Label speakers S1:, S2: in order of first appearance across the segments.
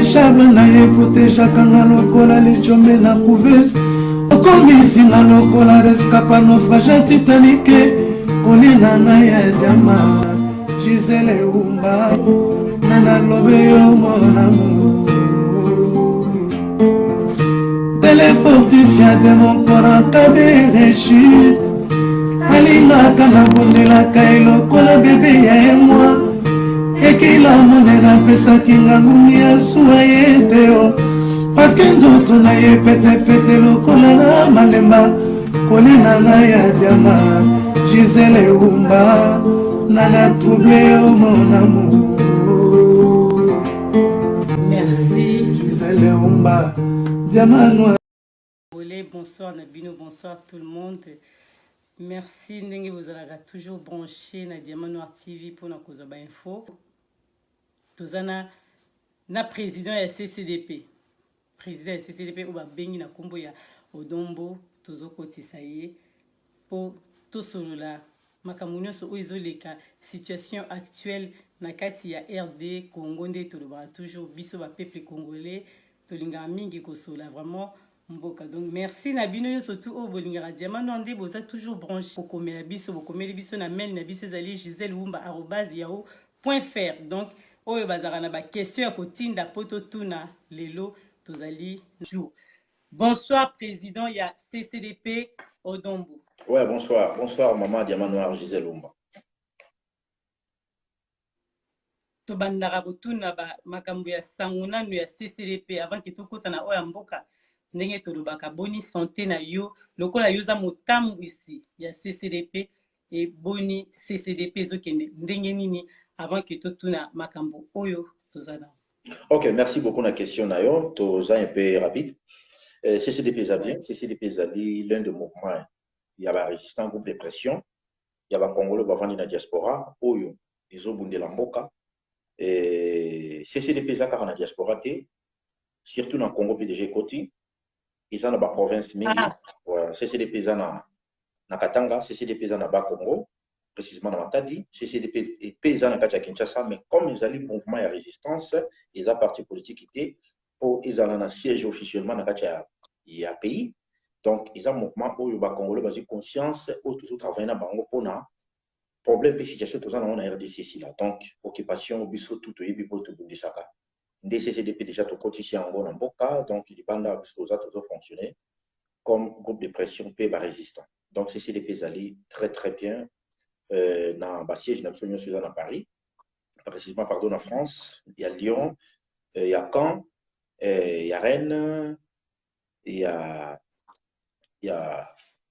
S1: charme na ye protejaka nga lokola lichombe na couveuse okomisi nga lokola rescapa naufrage titanike kolinga ngai ya diama Gisele Umba nana lobe yo mon amour téléfortifia de mon corps en cas de rechute alingaka na bondelaka elokola bebe ya emwa ekila monena pesaki ngangumi ya suwa ye teo paske nzoto na ye petepete lokola malemba kolina na ya diama Gisele Umba nana trouble yo mon amour.
S2: Merci
S1: Gisele Umba diamant noir.
S2: Bonsoir Nabino, bonsoir tout le monde. Merci ndenge vous allez toujours branché na Diamant Noir TV pour nos causes info. Tozana na président ya CCDP. Président ya CCDP ou ba bengi na kombo ya Odombo tozoko tisaye pour tout solola makamunyo so izoleka situation actuelle na kati ya RD Congo nde toloba toujours biso ba peuple congolais tolinga mingi kosola vraiment mboka. Donc merci na bino surtout au bolingara Diamant Noir boza toujours branché pour komela biso bokomeli biso na mail na biso ezali giselumba@yahoo.fr. donc oyo bazara na ba question ya kotinda poto tuna lelo tozali jour. Bonsoir président ya CCDP Odombo.
S3: Ouais, bonsoir. Bonsoir maman Diamant Noir Gisele Umba.
S2: To bandara botuna ba makambo ya sanguna no ya CCDP avant que tokota na oya mboka ndenge tolobaka boni santé na yo lokola yoza motambu ici ya CCDP et boni CCDP zokende ndenge nini avant que totuna makambo oyo tozana.
S3: Ok, merci beaucoup na question na yo toza un peu rapide. CCDP za bien, CCDP zali l'un des mouvements il y a la résistance groupe de pression il y a ba Congolais bavandi na diaspora oyo ezobundela mboka CCDP za kaka na diaspora te surtout na Congo PDG Koti ils ont na ba province mingi CCDP za na Katanga CCDP za na ba Congo précisément na Matadi CCDP za na kati ya Kinshasa mais comme ils allaient mouvement ya résistance ils ont parti politique ité pour ils allaient na siège officiellement na kati ya pays. Donc, ils ont un mouvement où les Congolais ont conscience, où toujours travailler dans bango pour na problème de situation tout ça dans la RDC ici là. Donc, occupation biso tout et puis pour tout le saka. DCCDP déjà tout quotidien en bon boka, donc il banda biso ça tout fonctionner comme groupe de pression pays résistant. Donc CCDP zali très très bien dans ba siège national sur dans Paris, précisément pardon en France, il y a Lyon, il y a Caen, il y a Rennes, il y a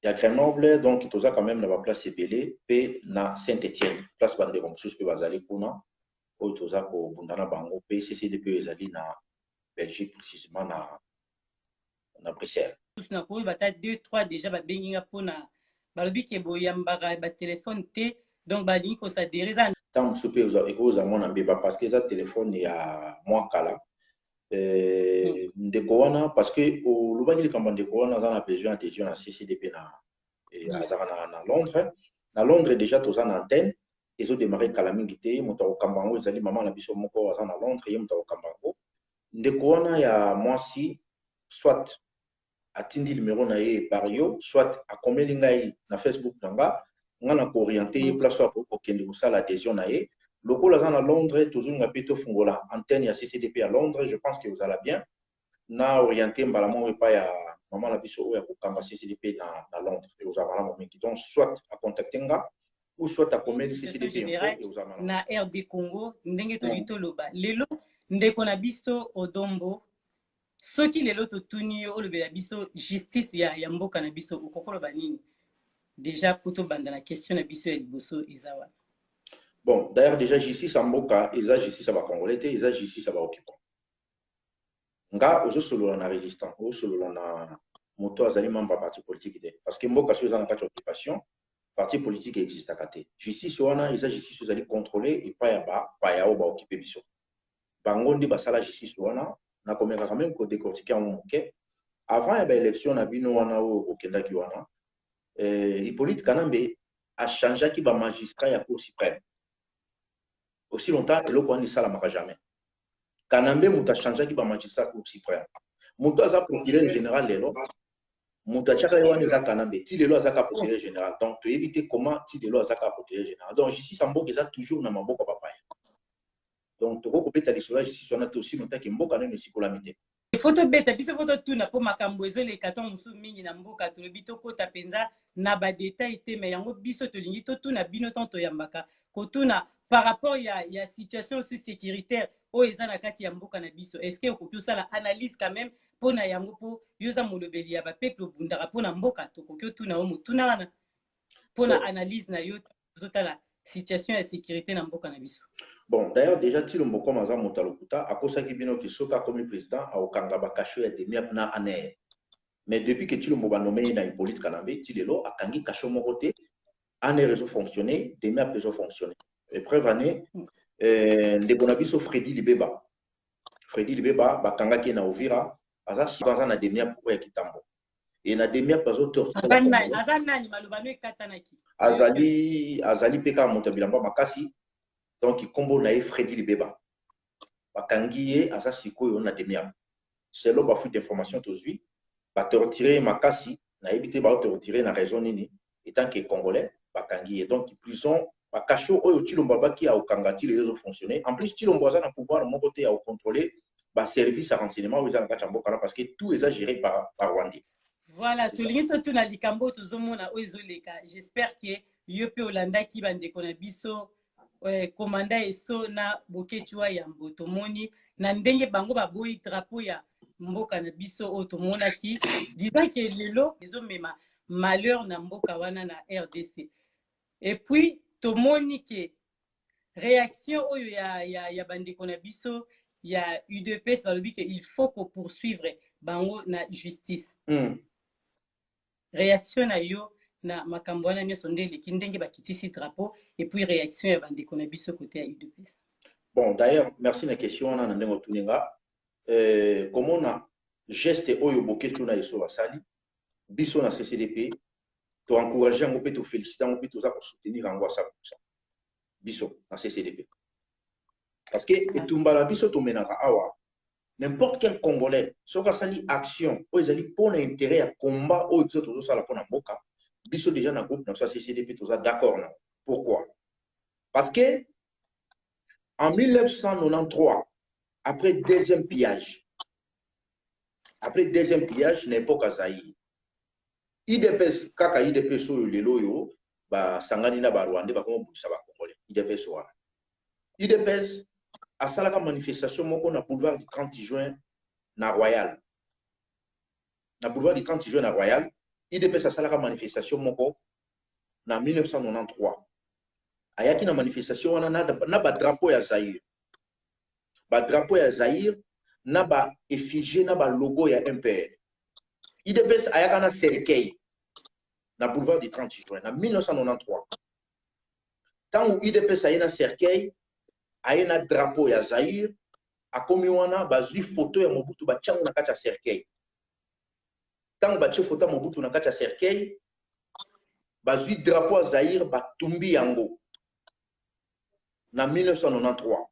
S3: Grenoble, donc il y a quand même la place Ebélé, et na Saint-Étienne, place Bande comme chose que bazali kuna, ou il y a pour Bundana Bango, et CCDP ezali na Belgique précisément na Bruxelles.
S2: Na ko bata 2-3 déjà ba benginga pona balobi ke boyambaka ba téléphone te donc ba lingi ko s'adhérer za
S3: tant souper aux amon en béba parce que ça téléphone il y a moins kala ndeko wana parce que au lubaki le kamba ndeko wana za na besoin adhésion na CCDP na Londres. Na Londres déjà tous en antenne ils ont démarré kala mingi te moto kambango ezali maman na biso moko za na Londres ye moto kambango ndeko wana ya mwasi soit atindi numéro na ye par yo soit akomeli ngai na Facebook nanga ngana ko orienter place pour kende ko sala adhésion na ye lokola za na Londres toujours ngapito fungola antenne ya CCDP à Londres je pense que vous allez bien na orienter mbalamo pa ya maman la biso ya ko kamba CCDP na Londres et aux amala momeki donc soit à contacter nga ou soit à komeli CCDP info et aux amala
S2: na RD Congo ndenge to litoloba lelo ndeko na biso Odombo soki lelo totuni yo olobela biso justice ya mboka na biso okokoloba nini déjà poto banda na question na biso ya liboso ezawa.
S3: Bon d'ailleurs déjà justice en mboka eza justice ba congolais te eza justice ba occupant nga ozo solo na résistant ozo solo na moto azali membre parti politique te parce que mboka so eza na kati occupation parti politique existe akate justice wana eza justice ezali contrôler et pas ya ba occuper biso bango ndi basala justice wana na komeka quand même ko décortiquer en moke avant ya ba élection na bino wana o kendaki wana Hippolyte Kanambe a changé qui ba magistrat ya cour suprême aussi longtemps et le quoi ni salamaka jamais Kanambe muta changea ki ba magistrat cour suprême. Muta za procureur général lelo. Muta chaka yewani za Kanambe. Ti lelo za ka procureur général. Donc tu éviter comment ti lelo za ka procureur général. Donc justice amboka eza toujours na maboko papa. Donc tu ko beta lisolo justice wana to aussi muta ki mboka nene sikola mite.
S2: Photo beta biso photo tuna po makambo ezole katon musu mingi na mboka to lebito kota penza na ba détail te mais yango biso to lingi to tuna bino tanto yambaka ko tuna par rapport ya situation aussi sécuritaire o ezana kati ya mboka na biso est-ce que ko sala analyse quand même po na yango po yoza molobeli ya ba peuple bundara po na mboka to ko tuna o mutuna wana po na analyse na yo totala situation ya sécurité na mboka na biso.
S3: Bon, d'ailleurs, déjà, Tilombo comme Azam Motalokuta, à cause qui bino qui soka comme président, à Okangaba Kacho et demi na ané. Mais depuis que Tilombo va nommer dans Hippolyte Kanambe, Tilelo a Kangi Kacho Moroté, ané réseau fonctionné, demi a réseau fonctionné. Et preuve année, de Bonabiso Freddy Libeba. Freddy Libeba, Bakanga qui na Ovira, Aza Sibanza na demi pour Kitambo. Et na demi pas autre. Azali Peka Montabilamba Makasi. Donc, il combo naïf Freddy Libeba. Bakangiye, asa sikoyo na demia. C'est là bafu d'information tozui. Ba te retirer makasi, na éviter ba te retirer na raison nini. Étant que congolais, bakangiye. Donc, plus on, bakacho oyo tilomba qui a okangati les réseaux fonctionner. En plus, tilomba za na pouvoir mon côté à contrôler ba service à renseignement aux Anakachambo parce que tout est géré par Rwandais.
S2: Voilà, tout le monde na likambo tozomona oizoleka. J'espère que yope Olanda ki bande kona biso commanda eso na bokechwa ya mboto moni na ndenge bango baboyi drapeau ya mboka na biso otomona ki disant que lelo ezo mema malheur na mboka wana na RDC. Et puis tomoni que réaction oyo ya bandeko na biso ya UDPS balobi que il faut qu'on poursuivre bango na justice. Réaction na yo na makambo wana nyonso nde eleki ndenge bakitisi drapeau et puis réaction ya bandeko na biso côté ya UDPS.
S3: Bon, d'ailleurs, merci na question wana na ndenge otuninga. Comment na geste oyo boketu na eso basali biso na CCDP to encourager ngo pe to féliciter ngo pe to za ko soutenir ngo à 100%. Biso na CCDP. Parce que etumbala biso to menaka awa n'importe quel Congolais soka sali action oyo ezali pour intérêt à combat oyo biso to sala pour na mboka. Biso déjà dans le groupe, dans CCDP, tout ça, d'accord. Pourquoi? Parce que en 1993, après deuxième pillage, n'importe quoi Zaïre, IDPS, kaka IDPS sur le loyo, ba sangani na ba Rwandais, ba comment ça va Congolais, IDPS wana. IDPS a salaka manifestation moko na boulevard du 30 juin na Royal. Na boulevard du 30 juin na Royal. IDPS a salaka manifestation moko na 1993. Ayaki na manifestation wana na ba drapeau ya Zaïre. Ba drapeau ya Zaïre na ba effigie na ba logo ya MPR. IDPS ayaka na cercueil na boulevard du 30 juin na 1993. Tant où IDPS ayena cercueil, ayena drapeau ya Zaïre, akomi wana bazui photo ya Mobutu ba tiango na kati ya cercueil. Tant que photo Mobutu na kati ya cercueil, bazui drapeau à Zaïre batumbi yango na 1993.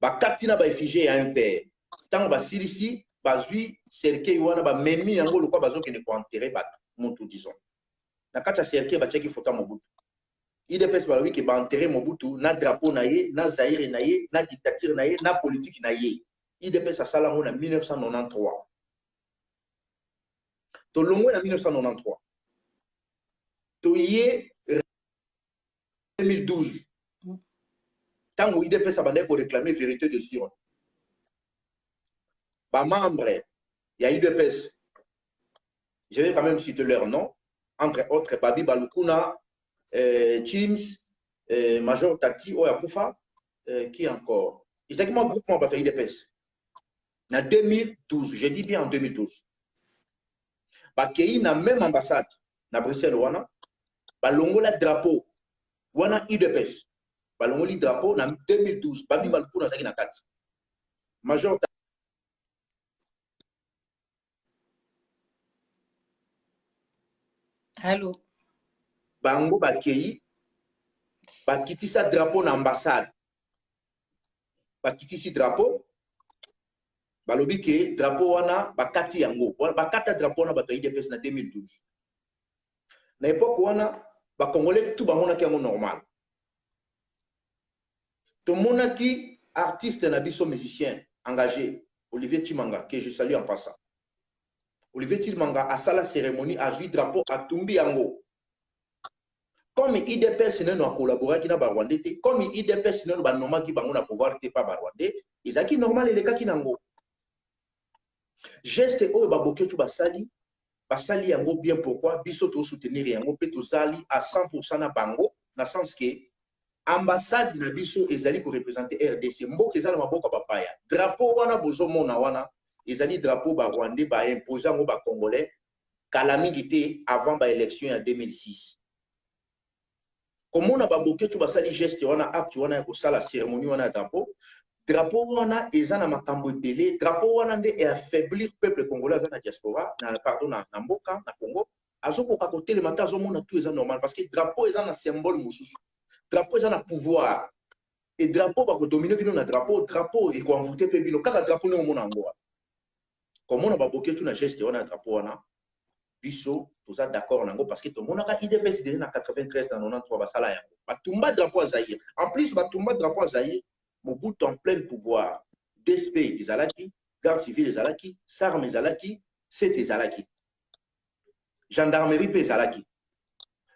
S3: Bakati na ba effigie ya MPR. Tant ba silisi bazui cercueil wana ba memi yango lokwa bazoke ne ko enterrer ba mutu disons. Na kati ya cercueil ba tiaki photo Mobutu. IDPS ba wi ke ba enterrer Mobutu na drapeau na ye, na Zaïre na ye, na dictature na ye, na politique na ye. IDPS a sala ngo na 1993. Tolongo en 1993. Toye 2012. Tant où IDPS a bandé pour réclamer vérité de Sion. Ba membre, il y a IDPS. Je vais quand même citer leur nom. Entre autres, Babi Balukuna, Teams, Major Tati, Oyakufa, qui encore? Exactement, groupement de IDPS. En 2012, je dis bien en 2012. Bakei na même ambassade na Bruxelles wana balongola drapeau wana IDPS balongoli drapeau na 2012 babi balukuna zaki na kati major
S2: Allô
S3: bango bakei bakitisa drapeau na ambassade bakitisi drapeau balobi ke drapeau wana bakati yango bakata drapeau wana bato ya IDPS na 2012 na époque wana bakongolais tout bamonaki yango normal tomonaki artiste na biso musicien engagé Olivier Timanga que je salue en passant. Olivier Timanga asala cérémonie azwi drapeau atumbi yango comme IDPS neno a collaboré avec les Rwandais, comme IDPS neno ba nomaki bango na pouvoir te pas Rwandais, ezaki normal elekaki nango. Geste oyo baboke tu basali yango bien pourquoi biso to soutenir yango pe to sali à 100% na bango na sens que ambassade na biso ezali ko représenter RDC mboka ezala maboko papaya. Drapeau wana bozo mona wana ezali drapeau ba Rwandais ba imposer ngo ba Congolais calamité avant ba élection en 2006. Comment on a baboké tu basali geste wana acte wana ko sala cérémonie wana drapeau wana ezana makambo ebele drapeau wana nde et affaiblir peuple congolais na diaspora na pardon na mboka na Congo azoko ka côté le matin azomona tout est normal parce que drapeau ezana symbole mususu drapeau ezana pouvoir et drapeau ba ko dominer bino na drapeau et ko envoûter pe bino kaka drapeau no mona ngo comment on a baboké tu na geste wana drapeau wana biso tout ça d'accord nango parce que tout le monde a IDPS déjà na 93 dans 93 basala yango batumba drapeau à Zaïre en plus batumba drapeau à Zaïre Mobutu en plein pouvoir DSP des alaki garde civile des alaki sarme des alaki c'est des alaki gendarmerie des alaki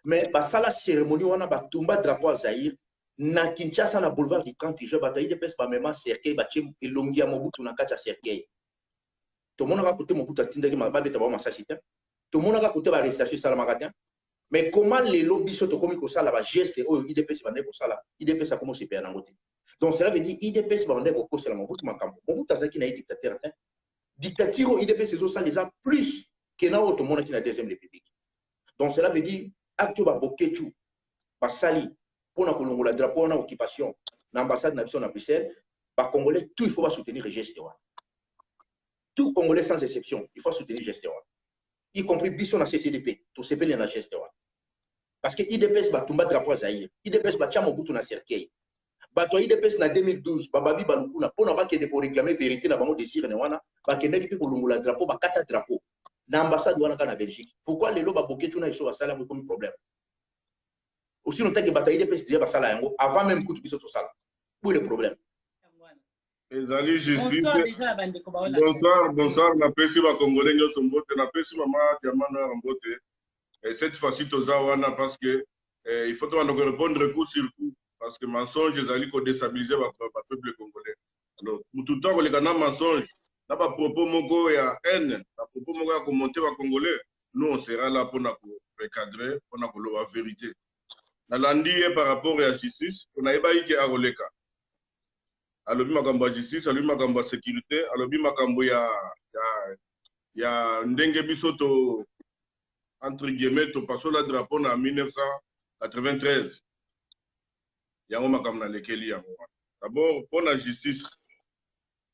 S3: mais basala cérémonie wana batumba drapeau à Zaïre na Kinshasa na boulevard du 30 juin bata IDPS ba mema cercueil ba tiem elongi ya Mobutu na kati ya cercueil tout le monde a côté Mobutu atindaki mababeta ba masasita tout le monde a côté l'arrestation ça la magasin mais comment les lobbies sont comme ça là geste oh IDPS va pour ça là IDPS a commencé à perdre donc cela veut dire IDPS va on pour ça là Mobutu makambo Mobutu azaki na dictateur dictature IDPS c'est ça déjà plus que na tout le monde qui na deuxième république donc cela veut dire acte ba boketu ba sali pour na kolongola drapeau na occupation na ambassade na biso na Bruxelles ba congolais tout il faut pas soutenir geste tout congolais sans exception il faut soutenir geste y compris biso na CCDP to sepeli na geste parce que IDPS batumba drapeau Zaïre IDPS ba chamo butu na cercueil bato IDPS na 2012 bababi balukuna pona bakende pour réclamer vérité na bango désir ne wana bakende ki ko lungula drapeau bakata drapeau na ambassade wana kana Belgique pourquoi lelo baboke tuna iso basala ngo comme problème aussi longtemps que bato IDPS déjà basala yango avant même kutu biso to sala pour le problème
S4: ezali justice bonsoir na pesi ba congolais nyonso mbote na pesi mama diamana mbote et cette fois-ci toza wana parce que il faut to répondre coup sur coup parce que mensonge ezali ko déstabiliser ba peuple congolais alors tout temps les gana mensonge na ba propos moko ya haine na propos moko ya commenter ba congolais nous on sera là pour na recadrer pour na ko la vérité na landi par rapport à la justice on a ebaiki a roleka alobi makambo ya justice alobi makambo ya sécurité alobi makambo ya ndenge biso to entre guillemets to pasola drapeau na 1993 yango makambo na lekeli yango d'abord pour la justice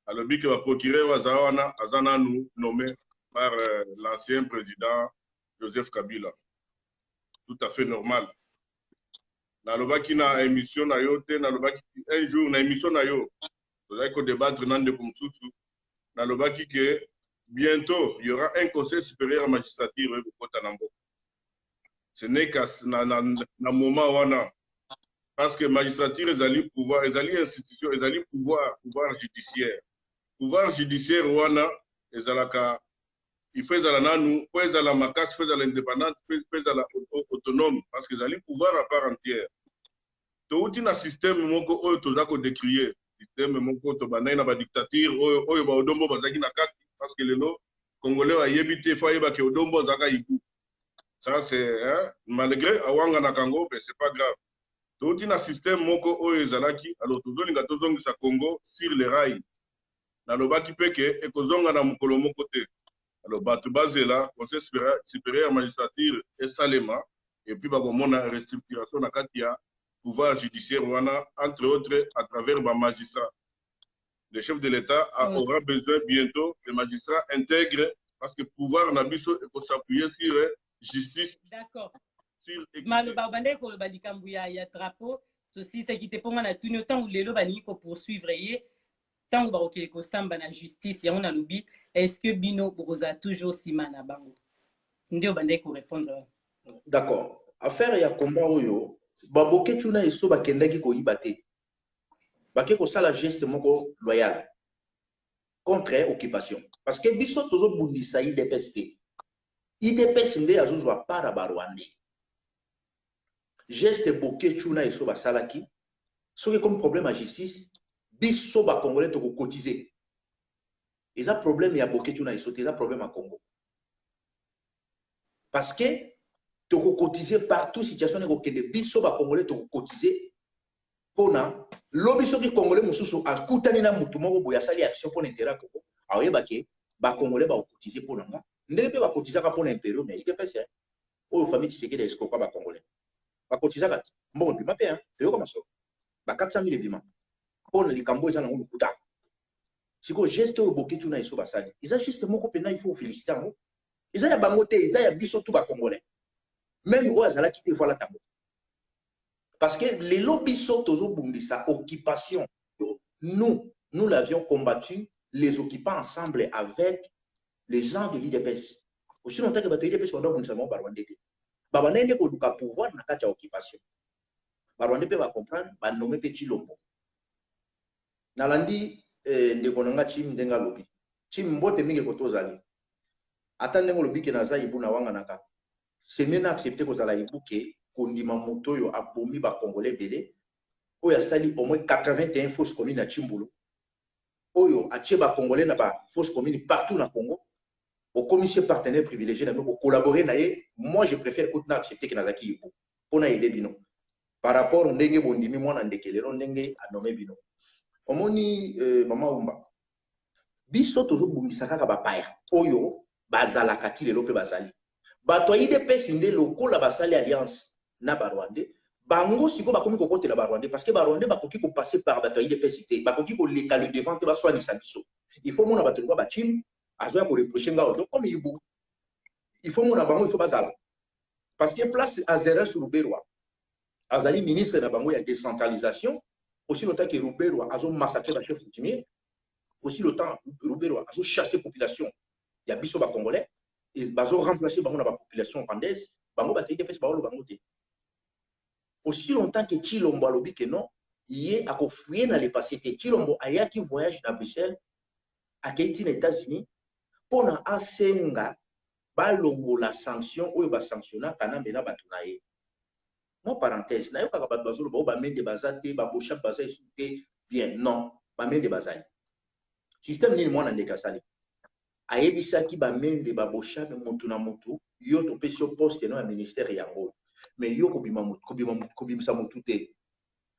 S4: alobi que ba procureur azawana azana nous nommé par l'ancien président Joseph Kabila tout à fait normal nalobaki na émission na yo te nalobaki un jour na émission na yo tozali ko débattre na ndeko mosusu nalobaki que bientôt il y aura un conseil supérieur à magistrature ekokota na mboka ce n'est qu'à na moment wana parce que magistrature ezali pouvoir ezali institution ezali pouvoir judiciaire wana ezalaka il faut ezala nanu po ezala makasi po ezala indépendante po ezala autonome parce que ezali pouvoir à part entière touti na système moko oyo toza ko décrier système moko to banai na ba dictature oyo ba odombo bazaki na kati parce que lelo congolais ayebi te faut yeba ke odombo zaka yiku ça c'est malgré awanga na kango mais c'est pas grave touti na système moko oyo ezalaki alors tozolinga tozongisa Congo sur les rails na lobaki peke ekozonga na mukolo moko te alors bato bazela conseil supérieur magistrature et salema et puis bakomona restructuration na kati ya pouvoir judiciaire wana entre autres à travers ba magistrats le chef de l'État aura besoin bientôt les magistrats intègres parce que pouvoir na biso et s'appuyer sur justice
S2: d'accord maloba bande ko balikambu ya drapeau aussi ce qui te ponga na tuni autant ou lelo bani ko poursuivre ye tant que ko samba na justice ya on a lobby est-ce que bino boza toujours sima na bango ndio bande ko répondre.
S3: D'accord. Affaire ya combat oyo baboke tuna eso bakendaki ko yibate bake ko sala geste moko loyal contre occupation parce que biso tozo bundisa IDPS te IDPS nde azozwa para ba Rwandais geste boke tuna eso basalaki soki comme problème à justice biso ba congolais to ko cotiser eza problème ya boke tuna eso te eza problème à Congo parce que tu peux cotiser partout situation est que biso ba congolais tu cotiser pona lobi soki congolais mususu akutani na mutu moko boya sali action pour intérêt koko ayeba ke ba congolais ba cotiser pona nga ndenge ba cotiser ka pona impériaux mais il pèse o famille tseke de escopa ba congolais ba cotiser ka mbongo bima pe te yoko maso ba 400,000 bima pona likambo eza na ngulu kuta siko geste o bokitu na iso basali isa juste moko pena il faut féliciter ngo isa ya bango te isa ya biso tout ba congolais même au azala qui te voilà tango parce que les lobbies sont toujours bundisa occupation nous l'avions combattu les occupants ensemble avec les gens de l'IDPS aussi longtemps que batterie IDPS on doit bundisa mo barwande te baba nende ko duka pouvoir na kati ya occupation barwande pe ba comprendre ba nommer petit lombo nalandi ndeko nanga chim ndenga lobby chim mbote mingi ko tozali atande ngo lobby ke na za ibuna wanga naka c'est même accepté que ça ibuke kondima moto yo abomi ba congolais belé oyo sali au moins 81 fausses communes à Chimbulu oyo atie ba congolais na ba fausses communes partout na Congo au commissaire partenaire privilégié na pour collaborer na ye moi je préfère que na accepter que nazaki ibu pona aider bino par rapport ndenge bondimi mwana ndekelero ndenge anomé bino omoni mama umba biso toujours bundisa kaka ba paya oyo bazala kati lelo pe bazali bato IDPS nde lokola basali alliance na Barwandais bango siko bakomi kokotela Barwandais parce que Barwandais bakoki ko passer par bato IDPS te bakoki ko leka le devant te baswa ni sabiso il faut mona bato ba chim azoya ko reprocher ngao donc comme ibu il faut mona bango il faut bazala parce que place Azera sur Ruberwa azali ministre na bango ya décentralisation aussi longtemps que Ruberwa azo massacrer ba chef coutumier aussi longtemps Ruberwa azo chasser population ya biso ba congolais et bazo remplacer bango na ba population rwandaise bango ba TDPS bango bango te aussi longtemps que Chilombo alobi que non yé a confié na le passé te Chilombo aya qui voyage na Bruxelles a keiti na États-Unis pona asenga balongo la sanction oyo ba sanctionna kana mena batunaye mo parenthèse na yo kaka ba bazolo ba mende bazate ba bocha baza insulté bien non ba mende bazali système nini mwana ndeka sali ayebisaki bamende babosha mutu na mutu yo topesi yo poste no ya ministère yango mais yo kobimisa mutu te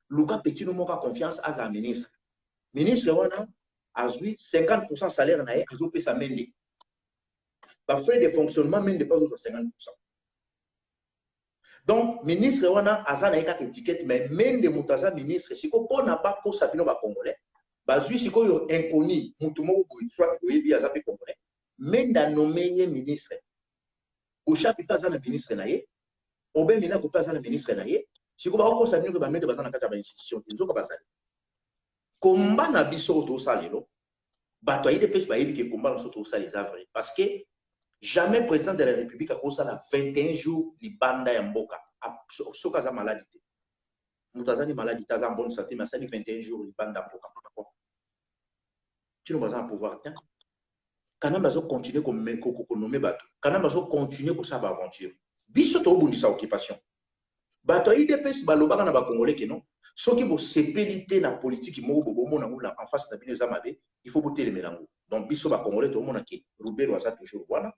S3: luka petit no moka confiance aza ministre wana azwi 50% salaire na ye azopesa mende ba frais de fonctionnement mende pas aux 50%. Donc ministre wana aza na kaka étiquette mais mende mutu aza ministre siko pona ba ko sabino ba congolais bazui siko yo inconnu mutu moko boy soit oyebi aza pe congolais menda nommé ministre au chapitre aza na ministre na ye obe mina ko aza na ministre na ye siko ba ko sabino ko ba mende bazana kata ba institution nzoka bazali komba na biso to salelo bato aide pesi ba yebi ke komba na so to saleza vrai parce que jamais président de la République a commencé à 21 jours libanda ya mboka soka za maladie mutazani maladie taza en bonne santé mais ça dit 21 jours libanda mboka tu ne vas pas pouvoir tiens quand même bazo continuer ko nommer bato quand même bazo continuer ko sa aventure biso to bundisa occupation bato IDPS balobaka na ba congolais que non soki bo sepelité na politique moko bo mona ngula en face na bino za mabe il faut boter le melango donc biso ba congolais to mona ki Rubero aza toujours wana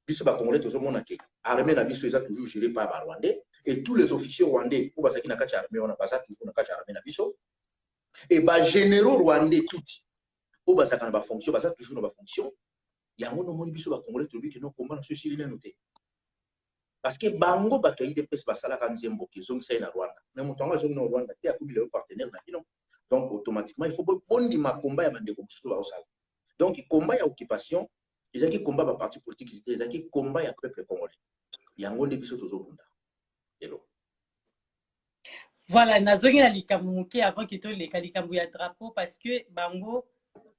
S3: biso ba congolais to mona ki armée na biso eza toujours géré par ba rwandais et tous les officiers rwandais pour basaki na kati armée wana baza toujours na kati armée na biso et ba généraux rwandais tout au basaka na ba fonction baza toujours na ba fonction yango no moni biso ba congolais to bi que non combat na ceci li noté parce que bango bato IDPS basala ka nzembo ki zongi sai na Rwanda mais mutonga zongi na Rwanda te akumi le partenaire na bino donc automatiquement il faut bondi ma combat ya bandeko mususu ba osala donc combat ya occupation ezaki combat ba parti politique ezaki combat ya peuple congolais yango nde biso tozobunda elo
S2: voilà nazongi na likambo moke avant que to leka likambo ya drapeau parce que bango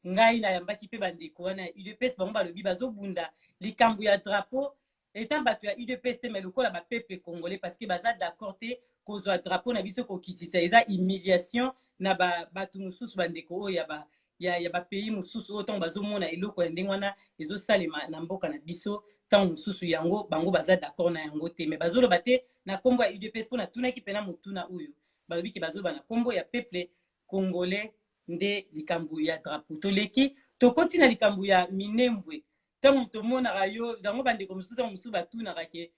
S2: ngai na yambaki pe bandeko wana UDPS bango balobi bazobunda likambo ya drapeau etant bato ya UDPS te mais lokola ba peuple congolais parce que baza d'accord te kozwa drapeau na biso kokitisa eza humiliation na bato mosusu bandeko oyo ya bapays mosusu oyo ntango bazomona eloko ya ndenge wana ezosalema na mboka na biso ntango mosusu yango bango baza d'accord na yango te mais bazoloba te na nkombo ya UDPS mpo natunaki mpena motuna oyo balobi ke bazoloba na nkombo ya peuple congolais nde likambo ya drapeau toleki tokoti na likambo ya minembwe ntango tomonaka yo yango bandeko mosusu ntango mosusu batunaka ke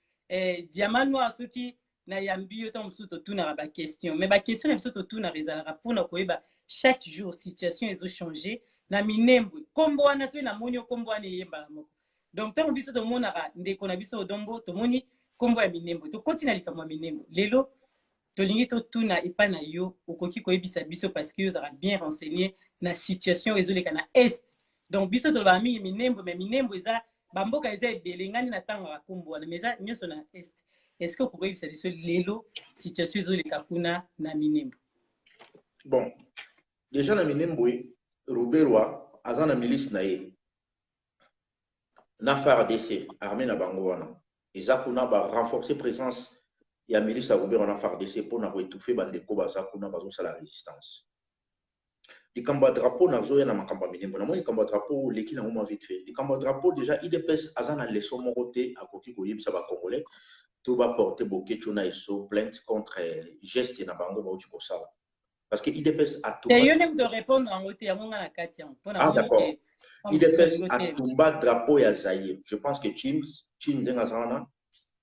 S2: diamant noir soki na yambi yo ntango mosusu totunaka baquestion mais baquestion na biso totunaka ezalaka mpona koyeba chaque jour situation ezochange na minembwe nkombo wana soki namoni yo nkombo wana eyembala moko donc ntango biso tomonaka ndeko na biso odombo tomoni nkombo ya minembwe tokoti na likambo ya minembwe lelo tolingi totuna epai na yo okoki koyebisa biso parce que ozalaka bien renseigné na situation ezoleka na est donc biso tolobaka mingi minembwe mais minembwe eza bamboka eza ebele engani na ntango ya nkombo wana mais eza nyonso na est est ce que okoki koyebisa biso lelo situation ezoleka kuna na minembwe?
S3: Bon, déjà na minembwe Ruberwa aza na milice na ye na FARDC armée na bango wana eza kuna ba renforcer présence ya milice ya Ruberwa na FARDC mpona koétouffer bandeko baza kuna bazosala résistance. likambo ya drapeau nazoya na makambo ya minembwe namoni likambo ya drapeau leki nango mwa vite fait likambo ya drapeau déjà IDPS aza na leçon moko te akoki koyebisa bacongolais to baporte bokecho na eso plainte contre geste na bango bauti kosala parce que IDPS atumba
S2: yo nem de répondre en côté yango nga na kati yango mpona
S3: ah d'accord IDPS atumba drapeau ya Zaïre je pense que Chim ndenga zana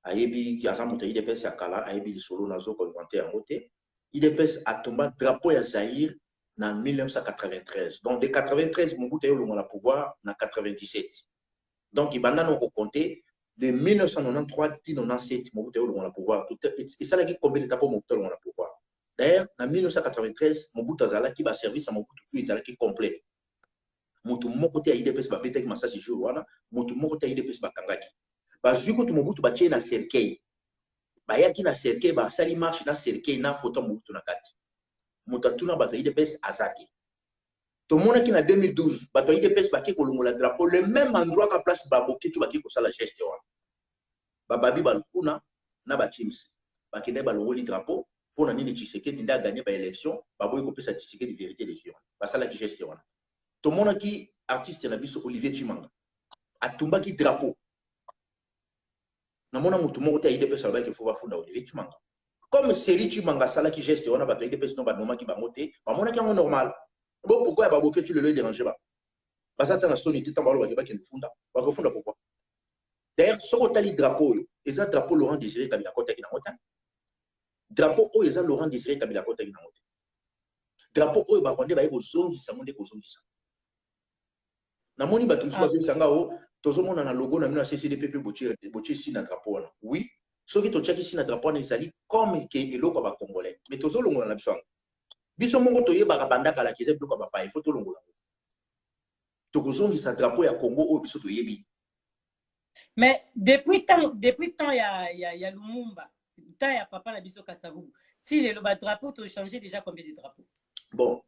S3: ayebi ki aza moto IDPS ya kala ayebi lisolo nazo commenter yango te IDPS atumba drapeau ya Zaïre en 1993. Donc, de 93, Mobutu a eu le pouvoir en 97. Donc, il va nous compter de 1993 à 1997, Mobutu a eu le pouvoir. Et ça, il y a combien d'étapes Mobutu a eu le pouvoir. D'ailleurs, en 1993, Mobutu a qui va servir à Mobutu qui est complet. Mobutu Mokote a IDPS va bêter ma sasi jour wana, Mobutu Mokote a IDPS va kangaki. Ba zuko tu Mobutu ba tché na cercueil. Ba yaki na cercueil ba sali marche na cercueil na photo Mobutu na kati. Mutatuna bato IDPS azaki. Tout le monde qui en 2012, bato IDPS baki kolongola drapeau le même endroit qu'à place baboki tu baki kosala geste wana. Bababi balukuna na ba teams. Baki ne balongoli drapeau pour nani Tshisekedi nda gagner ba élection, baboyi kopesa Tshisekedi vérité des yeux. Basala ki geste wana. Tout le monde qui artiste na biso Olivier Chimanga atumba ki drapeau. Na mona mutu moko te IDPS alobaki faut bafunda Olivier Chimanga. Comme Seri Chimanga sala qui geste on a battu des personnes banoma qui bamoté bamona qui est normal bon pourquoi ba boké tu le déranger ba parce que na sonité tant balo ba ki funda ba ko funda pourquoi d'ailleurs ce ko tali drapeau et ça drapeau Laurent Désiré Kabila Kota ki na mota drapeau o eza Laurent Désiré Kabila Kota ki na mota drapeau o ba konde ba yeko zongi sa monde ko zongi sa na moni ba tumsu ba sanga o tozomona na logo na mina CCDP botier si na drapeau wana oui ceux qui ont checké ici na drapeau na ezali comme que eloko ba congolais mais tozo longola na biso biso mongo toyeba ka bandaka la kize biloko ba pa il faut to longola tokozongi sa drapeau ya Congo o biso toyebi
S2: mais depuis temps ya Lumumba temps ya papa na biso Kasavubu si le ba drapeau to changer déjà combien de drapeaux?
S3: Bon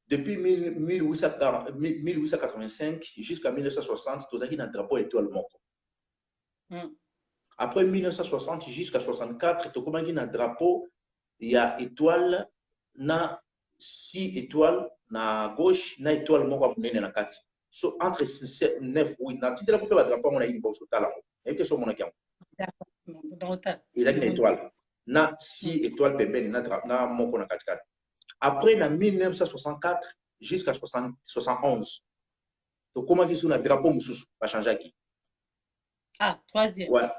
S3: depuis 1885 jusqu'à 1960 tozaki na drapeau étoile moko. Après 1960 jusqu'à 64, tu as un drapeau, il y a étoile, na 6 étoiles, na gauche, na étoile, moi, comme na kati. So, entre 9, oui, na titre de la drapeau, on a une bourse au talent. Et tu es sur mon account. Il y a une étoile. Na 6 étoiles, pembeni, na moko na kati. Après, na 1964 jusqu'à 71, tu as un drapeau, pas changer.
S2: Ah, troisième.
S3: Ouais.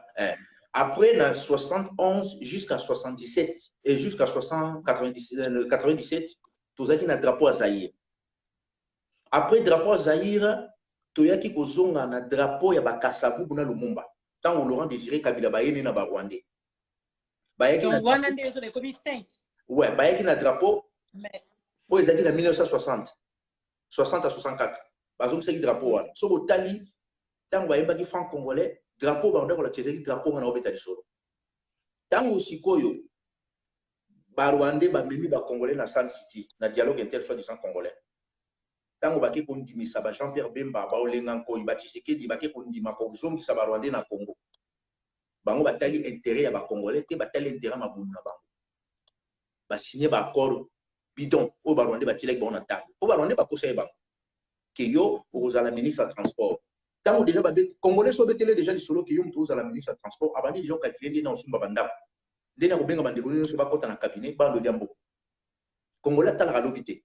S3: Après, dans 71 jusqu'à 77 et jusqu'à 97, tu as un drapeau à Zaïre. Après drapeau à Zaïre, tu as un drapeau à Kasavubu na Lumumba. Tant que Laurent Désiré Kabila Bayene na Rwandais.
S2: Donc, Rwandais, ils ont commis 5.
S3: Ouais, il y a un drapeau. Oh, ils ont dit en 1960. 60 à 64. Par exemple, c'est un drapeau. So, au Tali, tant que vous franc congolais, drapeau ba ndako la chezeli drapeau na obeta lisolo tango sikoyo ba Rwandais ba mimi ba congolais na Sun City na dialogue intersoi du congolais tango bake kondimisa ba Jean-Pierre Bemba ba olenga nkoi ba Tshisekedi bake kondima ko zongisa ba Rwandais na Congo bango batali intérêt ya ba Congolais te batali intérêt mabumu na bango ba signer ba accord bidon o ba Rwandais ba tilek ba on table o ba Rwandais ba kosa ba que yo aux la ministre de transport tango déjà ba Congolais so betele déjà lisolo que yo mtu la ministre de transport abandi les gens calculer na osumba banda ndena ko benga bande ko so ba kota na cabinet bando diambo Congolais tala lobité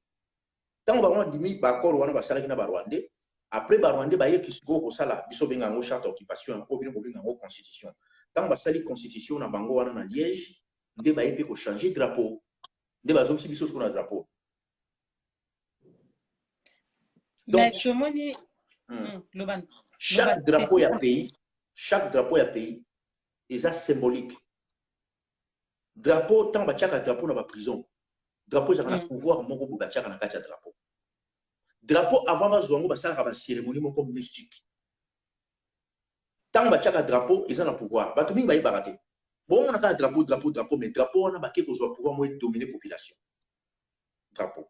S3: tant ba dimi ba accord wana ba sala kina ba Rwandais après ba Rwandais ba yeki siko ko sala biso benga ngo charte occupation ko bino ko benga ngo constitution tant ba sali constitution na bango wana na Liège nde ba yepi ko changer drapeau nde ba zomsi biso ko na drapeau
S2: donc
S3: chaque drapeau ya pays est symbolique drapeau tant ba tchaka drapeau na ba prison drapeau ça a pouvoir moko ba tchaka na kati drapeau drapeau avant ba zongo ba sala ba cérémonie moko mystique tant ba tchaka drapeau ils ont le pouvoir ba tumi ba yi baraté bon on a ka drapeau mais drapeau on a ba ke ko zo pouvoir mo dominer population drapeau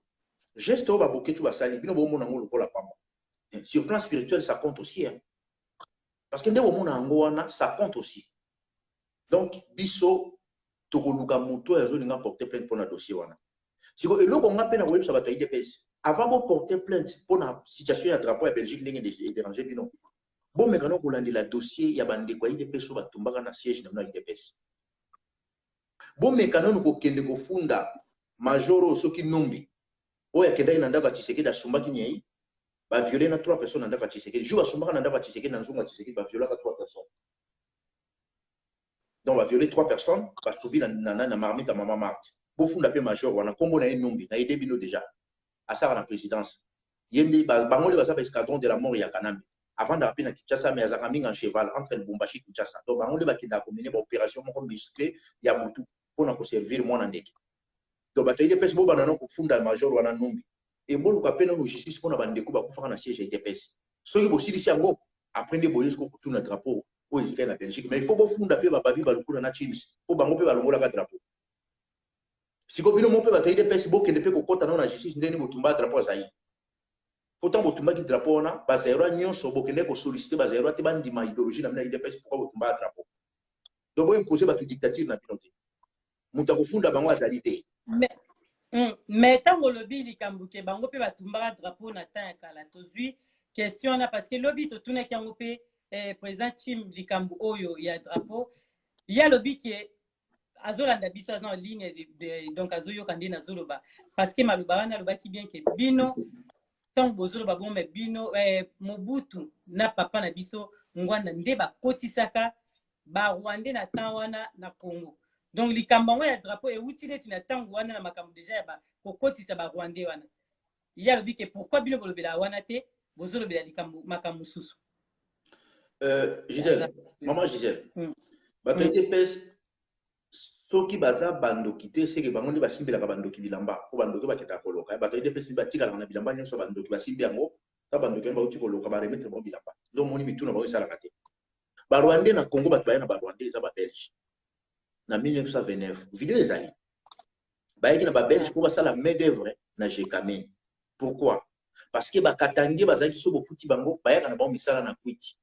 S3: geste ba boké tu ba sali bino bo mo na ngolo ko la pamba sur plan spirituel ça compte aussi hein? Parce que nde bo mo na ngo wana ça compte aussi donc biso to ko luka moto ya zo linga porter plainte pour na dossier wana siko eloko nga pena web sabato IDPS avant de porter plainte pour la situation de drapeau à Belgique n'est dérangé bino bon mais quand on landé la dossier ya bande kwa IDPS so batumbaka na siège na IDPS bon mais quand on ko kende ko funda majoro soki nombi oya kenda ina ndaka Tshisekedi da sumbaki nyei ba violer na 3 personnes ndaka Tshisekedi jour sumbaka na ndaka Tshisekedi na nzunga Tshisekedi ba violer 3 personnes donc va violer 3 personnes va subir na marmite maman Marthe bofunda pe major wana kombo na enombi na ide bino déjà à ça la présidence yende bangoli ba sa escadron de la mort ya Kanambe avant d'appeler na Kinshasa mais azaka minga en cheval entre Lubumbashi Kinshasa donc bangoli ba kinda ko mener ba opération moko musclé ya mutu pour na ko servir moi na ndeki donc ba taide pes bo banana ko funda major wana nombi et bon ko pena no justice pour na bandeko ba ko faka na siège ya IDPS so yibo silisi yango après de boyer ko tout na drapeau o isika na Belgique mais il faut bo funda pe ba babi ba lokuna na chims po bango pe ba longola ka drapeau siko bino mo pe ba taide pes bo kende pe ko kota na justice ndeni botumba drapeau zayi pourtant botumba ki drapeau na ba zero nyonso bo kende ko solliciter ba zero te bandi ma idéologie na IDPS pourquoi botumba drapeau donc bo imposer ba dictature na binote muta ko funda bango azali te
S2: mais tango lobi likambuke bango pe batumba drapeau na tan kala tozui question na parce que lobi to tuna kango pe président Chim likambu oyo ya drapeau ya lobi ke azolanda biso en ligne donc azoyo kandi na zoloba parce que maluba wana lobaki bien que bino tant bozoloba bon mais bino Mobutu na papa na biso ngwanda nde bakotisaka ba Rwandais na tan wana na Congo donc likambo ya drapeau euti neti na tango wana na makambo déjà ya ba kokotisa ba Rwandais wana ya lobi ke pourquoi bino bolobela wana te bozolobela likambo makambo susu
S3: Gisèle maman Gisèle bato IDPS soki baza bandoki te seke bango nde basimbelaka bandoki bilamba po bandoki baketa koloka bato IDPS batikala na bilamba nyonso bandoki basimbi yango ta bandoki bauti koloka baremetre bango bilamba donc moni mituna bango esalaka te barwandais na Congo bato baya na barwandais eza babelge na 1929 video ezali bayaki na babelge po basala main d'œuvre na Jekamene pourquoi parce que bakatangi bazalaki so bofuti bango bayaka na bango misala na kwiti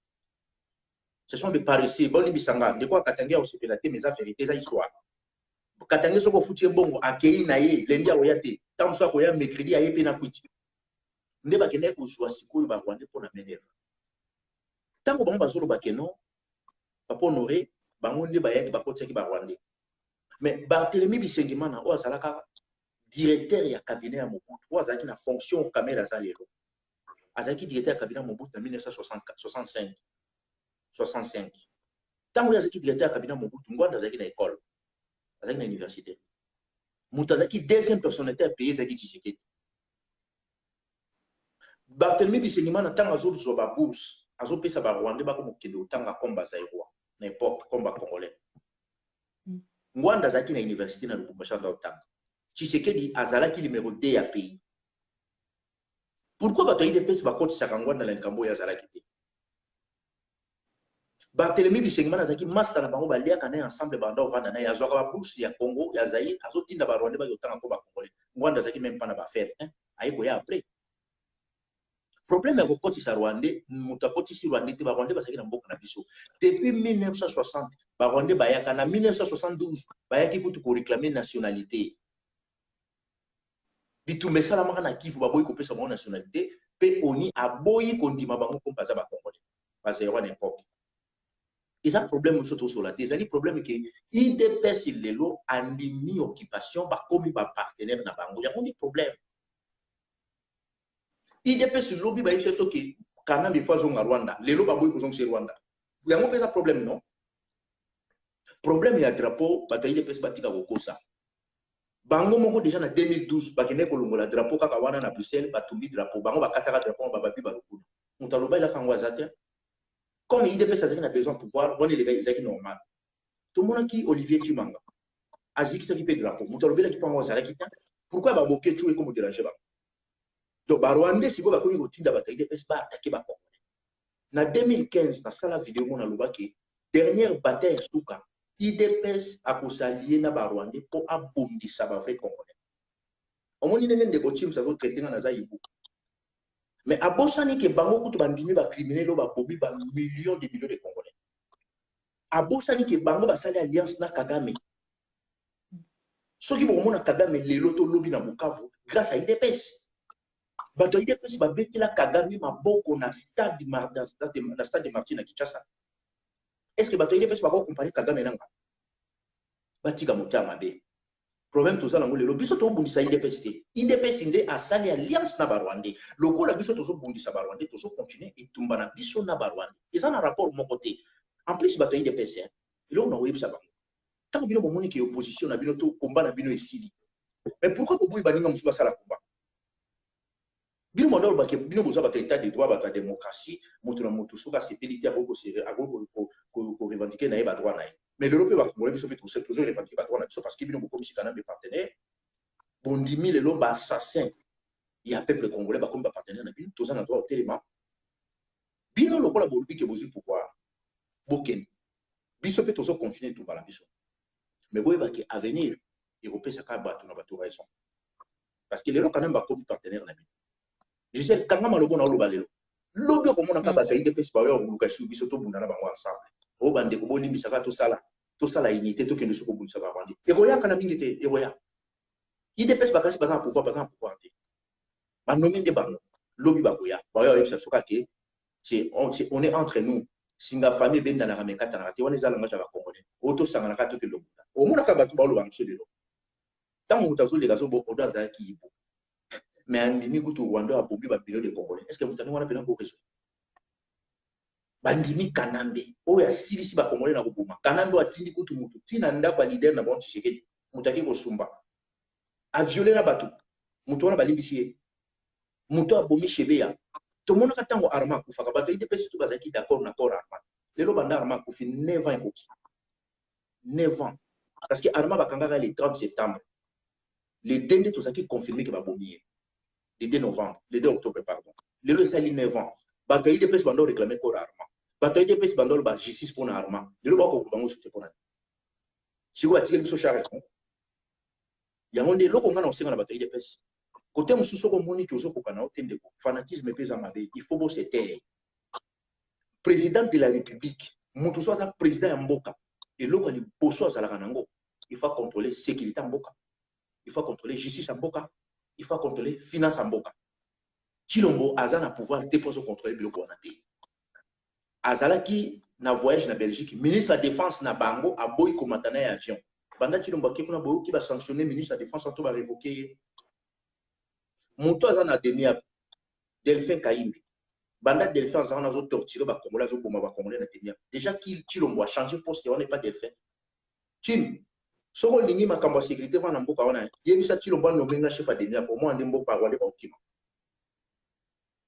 S3: ce sont des paresseux bon libisanga de quoi katangi a aussi pélaté mais ça vérité ça histoire katangi so bofuti bongo akei na ye lendi a oyate tant so ko ya mercredi a yepe na kwiti nde bakende ko joa sikoyo ba Rwandais pour na main d'œuvre tango bango bazolo bakeno papa honoré bango nde bayaki bakotisaki ba Rwandais mais Barthélemy Bisengimana o azalaka directeur ya cabinet ya Mobutu o azalaki na fonction caméra za lelo azalaki directeur ya cabinet ya Mobutu en 1965 tango azalaki directeur ya cabinet ya Mobutu ngwanda azalaki na école azalaki na université mutu azalaki deuxième personnalité ya pays azalaki Tshisekedi Barthélemy Bisengimana tango azozwa ba bourse azopesa ba Rwandais bakomokende otanga komba za roi na époque komba congolais ngwanda azalaki na université na Lubumbashi otanga Tshisekedi azalaki numéro 2 ya pays pourquoi bato IDPS bakotisaka ngwanda na likambo ya azalaki te Barthélemy Bisengimana azalaki master na bango baliaka na ensemble banda ovanda na yazwaka ba bourse ya Congo ya Zaïre azotinda ba Rwandais ba yotanga ko ba Congolais ngwanda azalaki même pas na ba faire hein ayiko ya après problème ya kokotisa rwandais moto akotisi rwandais te barwandais bazalaki na mboka na biso depuis 1960 barwandais bayaka na 1972 bayaki kutu koréclame nationalité bitumba esalamaka na kivu baboyi kopesa bango nationalité mpe oni aboyi kondima bango mpo baza bacongolais bazali wana époque eza problème mosusu tosola te ezali problème ke idps lelo andimi occupation bakomi bapartenaire na bango yango ni problème idps lobi bayebisa biso ke kanambe fo azonga rwanda lelo baboyi kozongisa rwanda yango mpe eza problème non problème ya drapeau bato ya idps batika kokosa bango moko déjà na 2012 bakende kolongola drapeau kaka wana na Bruxelles batumbi drapeau bango bakataka drapeau bababi balokuna moto aloba elaka yango aza te comme idps azalaki na besoin pouvoir wana elega ezalaki normal tomonaki Olivier Tumanga azikisaki mpe drapeau moto alobelaki mpo yango azalaki te pourquoi baboke tu eko modérange bango donc barwandais sikoyo bakomi kotinda bato ya idps baatake bacongolais na 2015 nasala video mona alobaki dernière bataille suka idps akosalie na barwandais mpo abondisa bavrai congolais omoni ndenge ndeko chims azotraite nga naza yibu mais abosani ke bango kutu bandimi bacriminel oyo babomi bamillion de millions de congolais abosani ke bango basali alliance na kagame soki bokomona kagame lelo tolobi na bukavu grâce à idps bato ya idps babetela kagame maboko na stade de martyr na kinshasa est-ce que bato ya idps bakokompare kagame nanga batika moto ya mabe problème toza nango lelo biso tobundisa idps te idps nde asali alliance na barwandais lokola biso tozobundisa barwandais tozocontinue etumba na biso na barwandais eza na rapport moko te en plus bato ya idps eloko na koyebisa bango ntango bino bomoni ke opposition na bino to komba na bino esili mais pourquoi boboyi baninga mosusu basala komba bino mondo olobake bino boza bato ya état de droit bato ya démocratie moto na moto soki asepeli te akorevendique na ye badroit na ye mais lelo mpe bakongolais biso mpe tozorevendique badroit na biso parce que bino bokomisi kana mpe partenaire bondimi lelo baassassin ya peuple congolais bakomi bapartenaire na bino toza na droit otelema bino lokola bolobi ke bozwi pouvoir bokende biso mpe tozocontinue tobala biso mais boyebake avenir ekopesaka bato na bato raison parce que lelo kana bakomi partenaire na bino je kanga malobo na oloba lelo lobi okomonaka bato ya idps baoyo koluka si biso tobunda na bango ensemble oyo bandeko bolimbisaka tosala unité tokende soki obundisaka bandi ekoyaka na mingi te ekoya idps bakasi baza na pouvoir te banomi nde bango lobi bakoya baoyo oyebisa biso kake on est entre nous singa famille ebendanaka mekatanaka te wana eza langage ya bacongolais oyo tosanganaka tokende obunda omonaka bato baoloba biso lelo ntango moto azoleka odo azalaki yibo mais andimi kutu rwanda abombi bamilio de congolais est ce que mutani wana pena kokeso bandimi kanambe oyo asilisi bacongolais na koboma kanambe atindi kutu mutu tina ndako ya lider na bango tshisekedi mutu aki kosumba aviole na bato mutu wana balimbisi ye mutu abomi shebeya tomonaka ntango arma akufaka bato idps tu bazalaki d'accord na corps arma lelo banda arma akufi 9 ans ekoki 9 ans parce que arma bakangaka le 30 septembre le 2 nde tozalaki confirmé ke babomi ye le 2 novembre, le 2 octobre, pardon. Le lieu sali 9 ans. Bato IDPS bando réclamer pour armement. Bato IDPS bando ba justice pour armement. Le lieu bako bango soute pour armement. Si vous attirez biso charge. Yangonde loko ngana osenga na bato IDPS. Côté mususu ko moni ki ozoko kana otende ko fanatisme pesa mabe. Il faut bo se taire. Président de la République, mutu so za président ya mboka. Et loko ni boso za la kanango. Il faut contrôler sécurité en mboka. Il faut contrôler justice en mboka. Il faut contrôler finance en boka. Chilombo azana pouvoir te pour contrôler biloko wana te. Azalaki na voyage na Belgique, ministre de défense na bango a boy komatana ya avion. Banda Chilombo ki kuna boyo ki ba sanctionner ministre de défense to ba révoquer. Moto azana denia Delphin Kaimbi. Banda Delphin azana zo torturer ba congolais zo boma ba congolais na denia. Déjà ki Chilombo a changé poste, on n'est pas Delphin. Chim soko lingi makambo ya sécurité vana mboka wana yebisa Chilombo nomenga chef ademia pour moi ndembo pa rwanda ba okima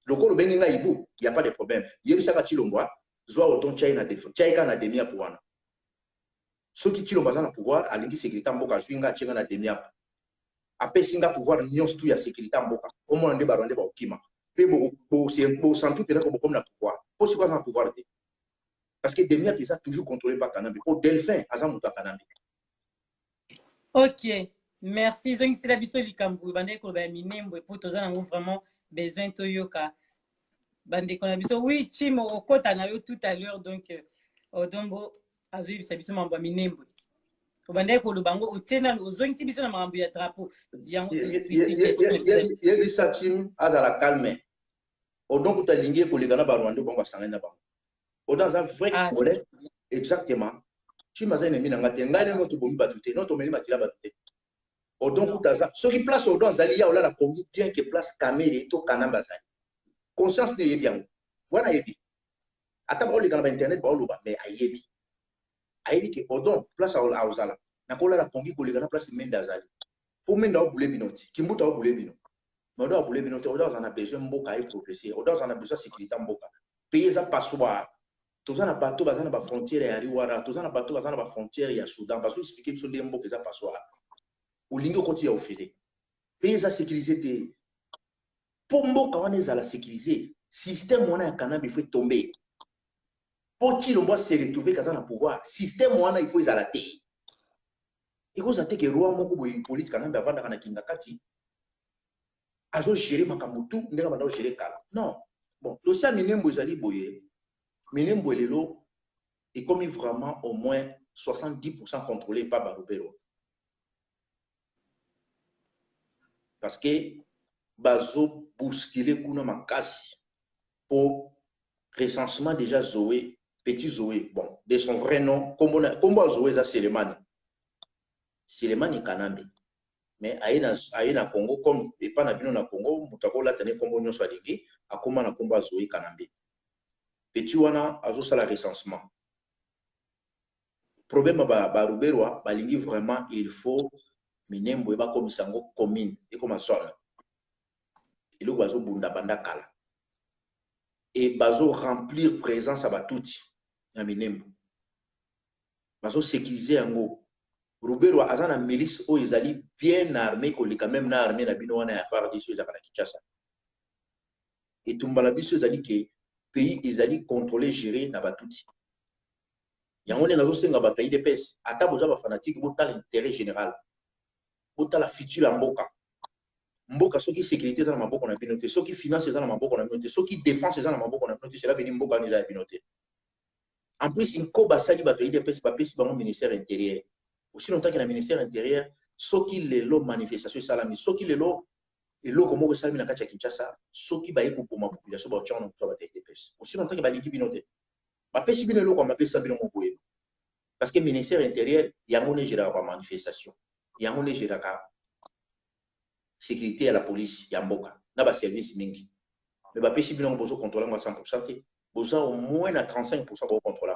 S3: lokolo benga ibu y a pas de problème yebisa ka Chilombo zwa auton China defo China na demia pour wana soki Chilombo za na pouvoir alingi sécurité mboka zwinga chenga na demia apé singa pouvoir nyonso tu ya sécurité mboka au moins ndeba rwanda ba okima pe bo santu pe ko comme na pouvoir pour quoi ça pouvoir te parce que demia pisa toujours contrôlé par Kanambe pour Delphin azamuto Kanambe.
S2: Ok, merci. Zongi c'est la biso likambu bande ko ba minembo et pour toza nango vraiment besoin toyoka. bandeko na biso oui Chimo okota na yo tout à l'heure donc odombo azoyebisa biso mambo ya minembwe obandaki koloba ngo otiena ozongisi biso na makambo ya drapeau
S3: yebisa Chim azala calme odon kuta lingi koleka na barwande bango basangani na bango odon aza vrai congolais exactement Chim aza ennemi na nga te ngai ndenge tobomi bato te non tomeli makila bato te odon kuta aza soki place odon azali ya olala kongi bien que place Kamere to Kanamba azali conscience ne yebi yango wana yebi ata baoleka na bainternet baoloba mais ayebi ke odon place aozala nakolala kongi koleka na place Mende azali po Mende aobule bino ti Kimbuta aobule bino mais odon abule bino te odon azana besoin mboka aye progresser odon azana besoin sécurité mboka pays eza passoire toza na bato baza na bafrontière ya Riwara toza na bato baza na bafrontière ya Soudan bazo expliquer biso nde mboka eza passoire olingi okoti ya ofele pays eza sécurisé te po mboka wana ezala sécurisé système wana ya Kanambe il faut tomber po Tshilombo se retrouver kaza na pouvoir système wana il faut ezala te ikoza te ke roi moko boye politique Kanambe avandaka na kinga kati azo gérer makambo tout ndenge bana gérer kala non bon dossier Minembwe ezali boye Minembwe lelo est comme vraiment au moins 70% contrôlé par Barubero parce que bazo bousculer kuna makasi pour recensement déjà Zoé petit Zoé bon de son vrai nom comme Zoé za Selemani Kanambe mais aina Congo comme et pas na bino na Congo mutakola tane kombo nyoso alingi akoma na kombo Zoé Kanambe petit wana azo sala recensement problème ba Ruberwa balingi vraiment il faut Minembwe ba comme sango commune et comme zone et le bazo bunda banda kala et bazo remplir présence à batuti na Minembwe bazo sécuriser yango Ruberwa azana milice o ezali bien armé ko lika même na armée na bino wana ya FARDC ezaka na Kinshasa et tumbala biso ezali ke pays ezali contrôlé géré na batuti yango ne nazo senga ba pays de pes ata boza ba fanatique botala intérêt général botala futur ya mboka soki sécurité za na maboko na bino te soki finance za na maboko na bino te soki défense za na maboko na bino te cela veut dire mboka ni za bino te en plus inko basali bato IDPS bapesi bango ministère intérieur aussi longtemps que le ministère intérieur soki lelo manifestation salami soki lelo eloko moko salami na kati ya Kinshasa soki baye ko poma population ba tchana to ba IDPS aussi longtemps que balingi bino te bapesi bino eloko mapesa bino moko boye parce que ministère intérieur yango ne gérera pas manifestation yango ne gérera ka sécurité à la police ya mboka na ba service mingi mais bapesi bino bozo contrôler à 100% te boza au moins na 35% bo contrôler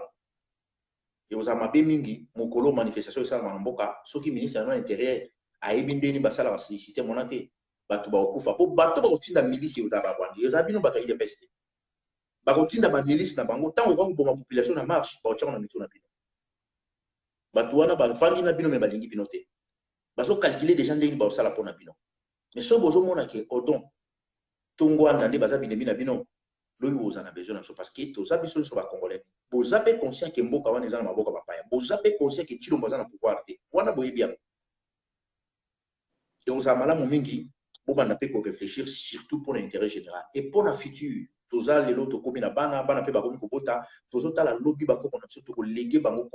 S3: et aux amabe mingi mokolo manifestation ça na mboka soki ministre ya intérieur ayebi ndeni basala ba système monate bato ba okufa po bato ba kotinda milice aux ababwandi yo zabino ba kaide peste ba kotinda ba milice na bango tango ko bomba population na marche ba otchana mitu na bino bato wana ba fandi na bino me balingi bino te baso calculer déjà ndeni ba osala pona bino mais so bozo mona ke odon tongo andande baza binemi na bino loyi ozana besoin na so parce que to zabi so ba congolais boza pe conscient que mboka wana ezana maboka papaya boza pe conscient que Tshilombo azana pouvoir te wana boyebi yango et oza malamu mingi bobanda pe ko réfléchir surtout pour l'intérêt général et pour la future toza lelo to komi na bana pe bakomi ko bota tozo tala lobby bakoko na surtout ko léguer bango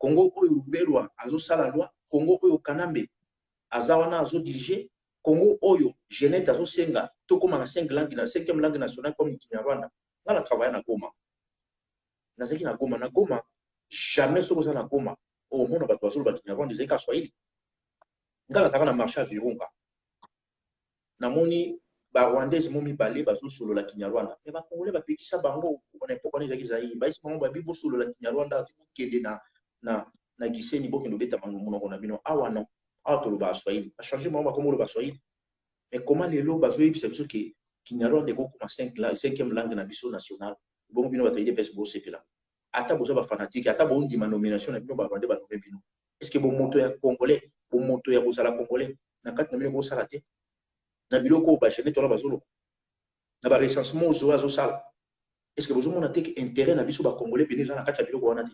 S3: Congo oyo Ruberwa azo sala loi Congo oyo Kanambe azawana azo diriger Congo oyo Jeanette azo senga to koma na 5e langue nationale comme Kinyarwanda ngala travailler na Goma nazaki na Goma jamais soko za na Goma o mona bato bazolo ba Kinyarwanda zeka Swahili ngala zaka na marché à Virunga namoni ba Rwandais momi balé bazo solo la Kinyarwanda et ba Congolais ba pekisa bango on est pourquoi ezaki zayi ba isi bango ba bibo solo la Kinyarwanda kende na giseni bokendo beta monoko na bino awa non awa toloba Swahili a changer bango ba komo ba Swahili mais comment les lots bazo yebisa biso ke Kinyarwanda ko kuma 5e langue na biso nationale bon bino bataille de pes bo sepela ata bozo ba fanatique ata bo ndima nomination na bino ba Rwandais ba nomé bino est-ce que bon moto ya congolais bon moto ya bozala congolais na kati na bino ko sala te na biloko ba chene to la bazolo na ba recensement zo azo sala est-ce que bozo mona te intérêt na biso ba congolais bene za na kati ya biloko wana te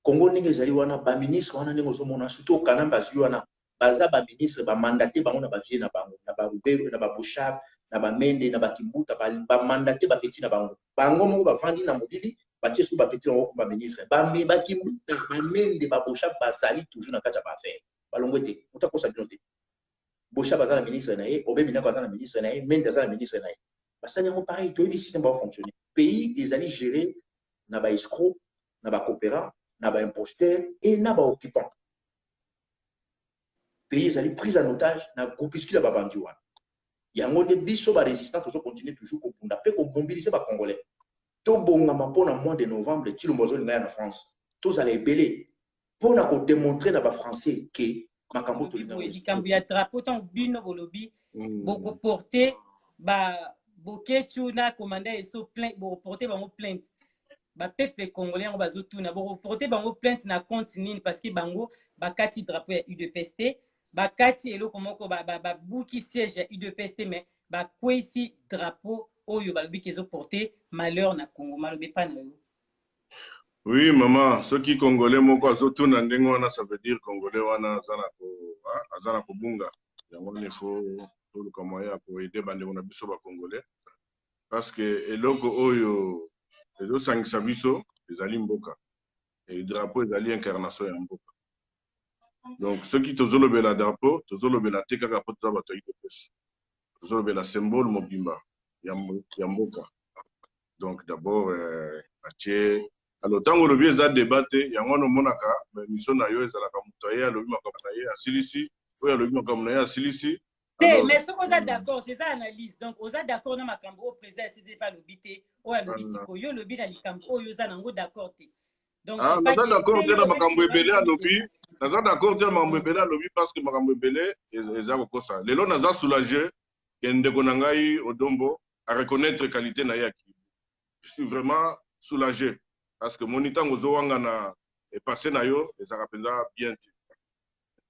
S3: Congo ndenge ezali wana ba ministre wana ndenge ozomona surtout Kanamba azwi wana baza ba ministre ba mandaté bango na ba vie na bango na ba Ruberwa na ba Bouchard na bamende na bakimbuta bamandate bapeti na bango bango moko bavandi na molili batie so bapeti nango ba ministre bakimbuta bamende babosha bazali toujours na kati ya baaffaire balongwe te moto akosa bino te bosha baza na ministre na ye obeminako aza na ministre na ye mende aza na ministre na ye basali yango pareil toyebi système bafonctionner pays ezali géré na baescroc na bacoopérant na baimposteur et na baoccupant pays ezali prise en otage na groupuscule ya babandi wana yango nde biso barésistant tozocontinue toujours kobunda mpe komobilize bacongolais tobongama mpona mois de novembre tilumba ozolinga ya na france tozala ebele mpona kodémontre na bafrançais ke makambo
S2: tolikambo ya drapeau ntango bino bolobi bokoporte bokechu na komanda eso plainte bokoporte bango plainte bapeuple congolais yango bazotuna bokoporte bango plainte na compte nini parce que bango bakati drapeau ya UDPS te bakati eloko moko babuki siège ya UDPS te mais bakwesi drapeau oyo balobi ezoporte malheur na Congo malobi pa na yo.
S4: Oui, maman, ceux qui congolais moko azotuna ndenge wana ça veut dire congolais wana azana kobunga yango il faut toluka moyen pour aider bandeko na biso ba congolais parce que eloko oyo ezosangisa biso ezali mboka et drapeau ezali incarnation ya mboka donc ceux qui tozolobela drapeau tozolobela te kaka po toza bato ya UDPS tozolobela symbole mobimba ya mboka donc d'abord atie alors ntango olobi eza débat te yango wana omonaka miso na yo ezalaka moto aye alobi makambo na ye asilisi oyo alobi makambo na ye asilisi
S2: mais soki oza d'accord eza analyse donc oza d'accord na makambo oyo président esisi epa alobi te oyo alobi sikoyo yo olobi na likambo oyo oza nango d'accord te donc
S4: naza d'accord te na makambo ebele alobi naza d'accord te na makambo ebele alobi parce que makambo ebele eza kokosa lelo naza soulagé ke ndeko na ngai Odombo a reconnaître qualité na ye ya kibu je suis vraiment soulagé parce que moni ntango ozowanga na epasse na yo ezaka mpenza bien te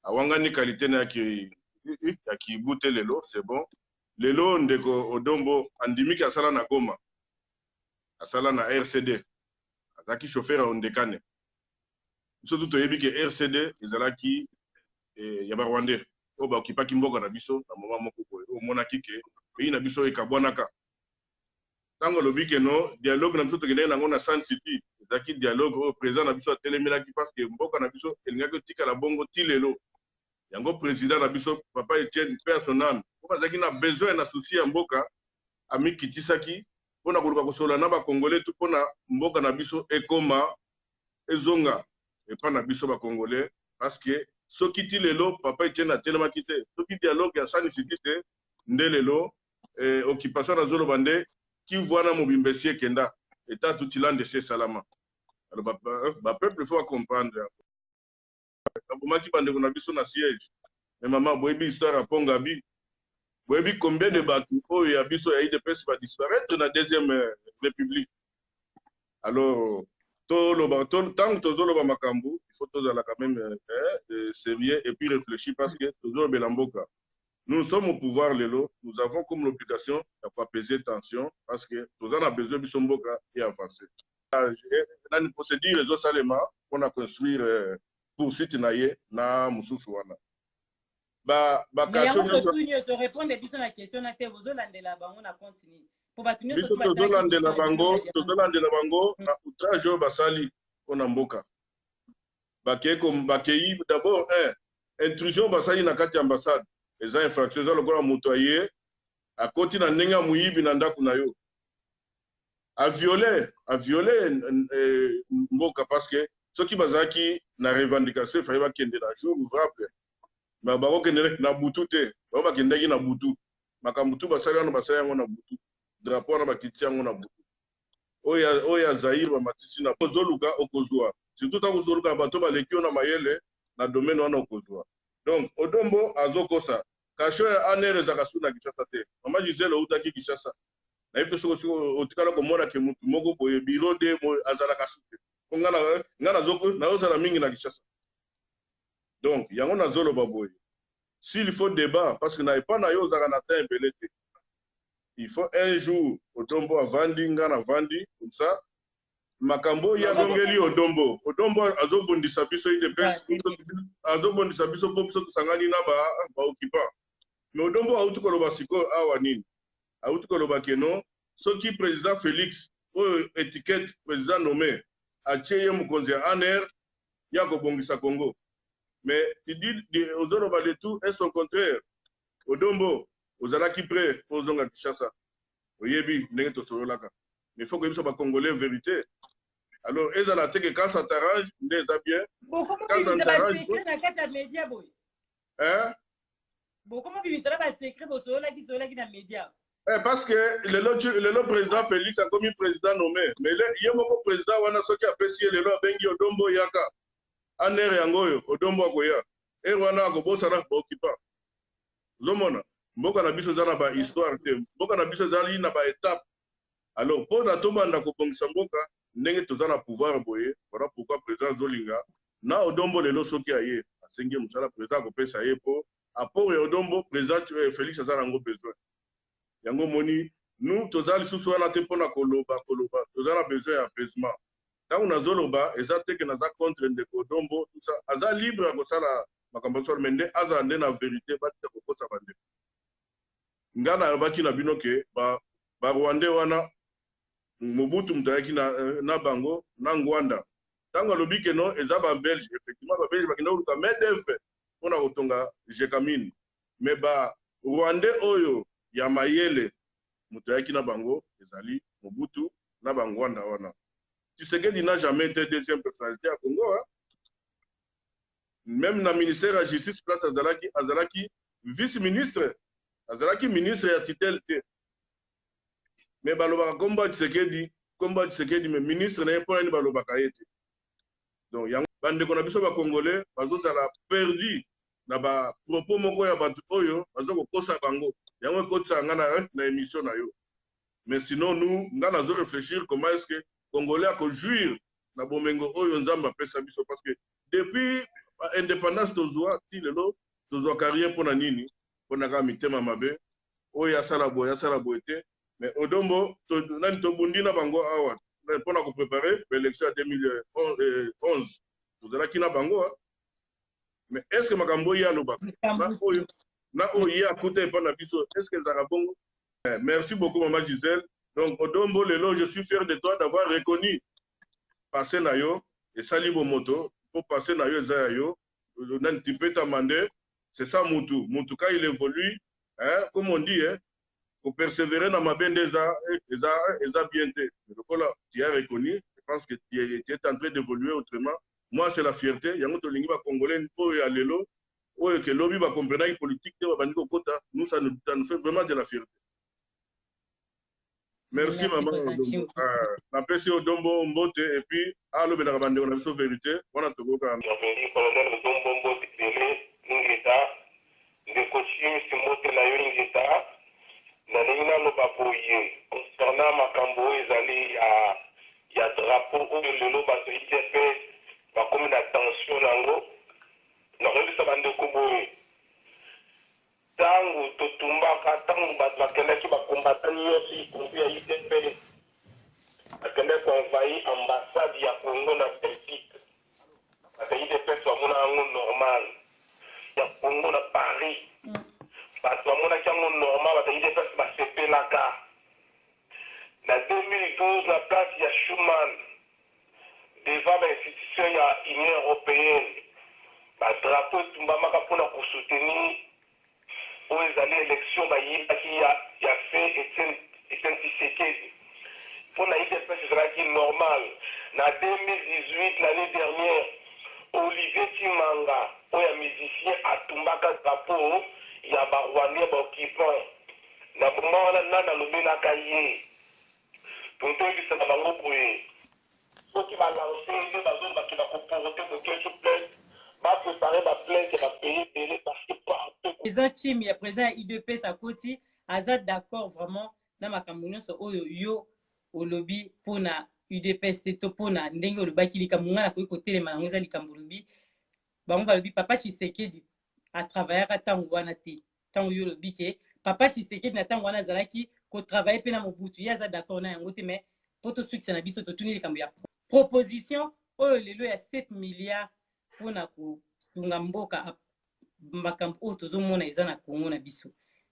S4: awangani qualité na ya kibu te lelo c'est bon lelo ndeko Odombo andimiki asala na Goma asala na RCD azalaki chauffeur ya ondekane biso tu toyebi ke RCD ezalaki ya barwandais oyo baokipaki mboka na biso na moma moko boye omonaki ke pays na biso ekabwanaka ntango olobi ke no dialogue na biso tokendeki nango na Sun City ezalaki dialogue oyo président na biso atelemelaki parce que mboka na biso elingaki otikala bongo ti lelo yango président na biso papa Etienne personnel po bazalaki na besoin na souci ya mboka amikitisaki mpona koluka kosola na bacongolais tu mpona mboka na biso ekoma ezonga epa na biso bacongolais parce que soki ti lelo papa Etienne atelemaki te soki dialogue ya Sun City te nde lelo occupation nazoloba nde Kivu wana mobimba esi ekenda eta tutilande se salama alors bapeuple faut comprendre abomaki bandeko na biso na siège mais mama boyebi histoire ya Pongabi boyebi combien de bato oyo ya biso ya UDPS va disparaître na deuxième république alors tant tozoloba makambo il faut tozala quand même sérieux et puis réfléchir parce que tozolobela mboka. Nous sommes au pouvoir, Lelo. Nous avons comme l'obligation d'apaiser tension parce que nous avons besoin de Somboka et avancer. Dans une procédure, les autres éléments, on a construit poursuite na Moussoussouana.
S2: Mais il y a un te répondre à la question, vous allez la bango na continue. Pour bâtir
S4: ce bango, na outrage basali on a mboka. Bakei d'abord intrusion basali na kati ambassade. Les infractions eza lokola moto aye akoti na ndenge ya moyibi na ndako na yo a violé mboka parce que soki bazalaki na revendication faye bakende na jour ouvrable mais bakokende na butu te bao bakendaki na butu makambo tu basali wana basali yango na butu drapeau wana bakiti yango na butu oyo ya Zaire bamatisi na ozoluka okozwa surtout ntango ozoluka na bato baleki yo na mayele na domaine wana okozwa. Donc, Odombo azokosa. Kasho anere zakasu na Kishasa te. Mama Gisele outaki Kishasa. Na ipe soko otikala komona ke mutu moko boye biro de azala kasu te. Ngana zoko na ozala mingi na Kishasa. Donc, yango na zolo baboye. S'il faut débat parce que na pas na yo zaka na temps belete. Il faut un jour Odombo avandi ngana vandi comme ça. Makambo ya longeli Odombo azobondisa biso UDPS azobondisa biso po biso tusangani na ba occupant mais Odombo auti koloba siko awa nini auti koloba ke non soki président Félix oyo étiquette président nommé atie ye mokonzi ya ANR ya kobongisa Congo. Mais tu dis ozoloba de tout et son contraire. Odombo ozalaki prêt ozonga Kinshasa. Oyebi ndenge tosololaka. Mais il faut que nous soyons congolais en vérité. Alors ezala te que quand ça t'arrange ndé ça bien. Quand ça t'arrange hein?
S2: Bon, comment vous savez pas secret pour ceux-là qui sont là qui dans les médias?
S4: Parce que le président Félix a commis président nommé. Mais il y a mon président wana soki apprécié le lo bengi Odombo yaka. Anere yangoyo Odombo akoya. Et wana akobosa na okipa. Zomona. Mboka na biso zana ba histoire te. Mboka na biso zali na ba étape. Alors pour na tobanda ko bongisa mboka ndenge tozana pouvoir boye. Voilà pourquoi président Zolinga na Odombo lelo soki aye. Asengi musala président ko pesa ye po apport ya Odombo président Félix azana ngo besoin. Yango moni nous tozali susu wana te pona koloba tozala besoin ya apaisement. Tant on a zoloba ezate que naza contre ndeko Odombo tout ça aza libre ya kosala makambo so mende aza nde na vérité batita kokosa bande. Ngana baki na bino ke ba Rwandais wana Mobutu mutayaki na bango na Ngwanda. Tango lobi ke non eza ba Belge effectivement ba Belge bakina uluka medeve pona kotonga Jekamine. Mais ba Rwandais oyo ya mayele mutayaki na bango ezali Mobutu na Bangwanda wana. Tshisekedi n'a jamais été deuxième personnalité à Congo. Hein? Même dans le ministère de la Justice, place Azalaki vice-ministre, Azalaki ministre à titel. Mais Baloba combat Tshisekedi, mais ministre n'est pas un Baloba Kayete. Donc, il y a un biso ba Congolais, bazo a perdu na ba propos moko ya batu oyo, bazo ko kosa bango. Yango kota ngana na émission na yo. Mais sinon nous, ngana zo réfléchir comment est-ce que Congolais a jouir na bomengo oyo nzamba pesa biso parce que depuis indépendance tozwa ti lelo tozwa carrière pona nini pona ka mitema mabe oyo ya sala boye te mais Odombo nani to bundi na bango awa pona ko préparer l'élection à 2011 tozala kina bango mais est-ce que makambo ya loba na oyo ya kuta pona biso est-ce que zaka bongo merci beaucoup maman Gisèle. Donc, Odombo Lelo, je suis fier de toi d'avoir reconnu passer Nayo et Salibo Moto pour passer Nayo et Zayayo. C'est ça Moutou. Moutou, quand il évolue, hein, comme on dit, hein, pour persévérer dans ma bende, ils ont bien été. Tu as reconnu, je pense que tu es en train d'évoluer autrement. Moi, c'est la fierté. Il y a un Congolais, que lobby va comprendre la politique, nous, ça nous fait vraiment de la fierté. Merci maman. N'apprécie Odombo Mbote et puis allo benabande on a so vérité on a togo ka.
S5: Bienvenue colonel Odombo Mbote Dele Ngeta de coaching Simote na yo Ngeta na nina no baboye concernant makambo ezali ya drapeau oyo lelo bato IDP ba comme na tension nango na relisa bande ko boye tangu totumbaka tangu bato bakendaki bakombatani nyonso ikombi ya IDP bakendaki koenvahi ambassade ya Congo na Belgique bato IDP bamona yango normal ya Congo na Paris bato bamonaki yango normal bato IDP basepelaka na 2012 na place ya Schuman devant bainstitution ya Union européenne badrapeau etumbamaka mpona kosoutenir pour les années élections, il y a fait Etienne Tshisekedi. Pour la IDP, c'est normal. En 2018, l'année dernière, Olivier Timanga, un musicien à Tumbaka Drapeau, il y a Barwani Bokipon. Na moment là, dans le Benakaye. Donc, il y a un bango pour eux. Ceux qui vont lancer, ils vont comporter de quelque chose. Va préparer ma plainte et va payer parce que pas
S2: présent team ya présent IDP Sakoti azad d'accord vraiment na makambo nyonso oyo yo olobi pona UDPS to pona ndenge olobaki likambo ngana ko kotelema nango eza likambo lobi bango balobi papa Tshisekedi a travaillera tango wana te tango yo lobi ke papa Tshisekedi na tango wana azalaki ko travailler pe na Mobutu ya azad d'accord na yango te mais poto succès na biso to tuni likambo ya proposition oyo lelo ya 7 milliards pona ko sunga mboka makambo oyo tozomona eza na Congo na biso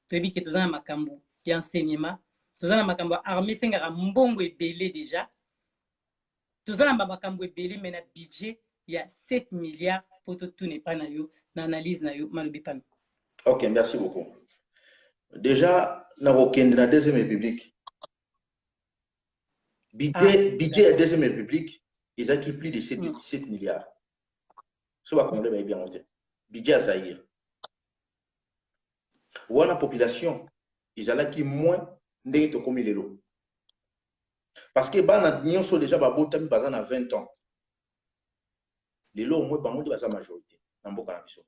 S2: toyebi ke toza na makambo ya enseignement toza na makambo ya armée esengaka mbongo ebele déjà toza na makambo ebele mais na budget ya 7 milliards po totuna epa na yo na analyse na yo malobi pano.
S3: Ok, merci beaucoup. Déjà na kokende na deuxième république budget ya deuxième république ezalaki plus de 7 milliards so bakongole bayebi yango te budget ya Zaïre wana population ezalaki moins ndenge tokomi lelo parce que bana nyonso déjà babotami baza na 20 ans lelo omwe bango nde baza majorité na mboka na biso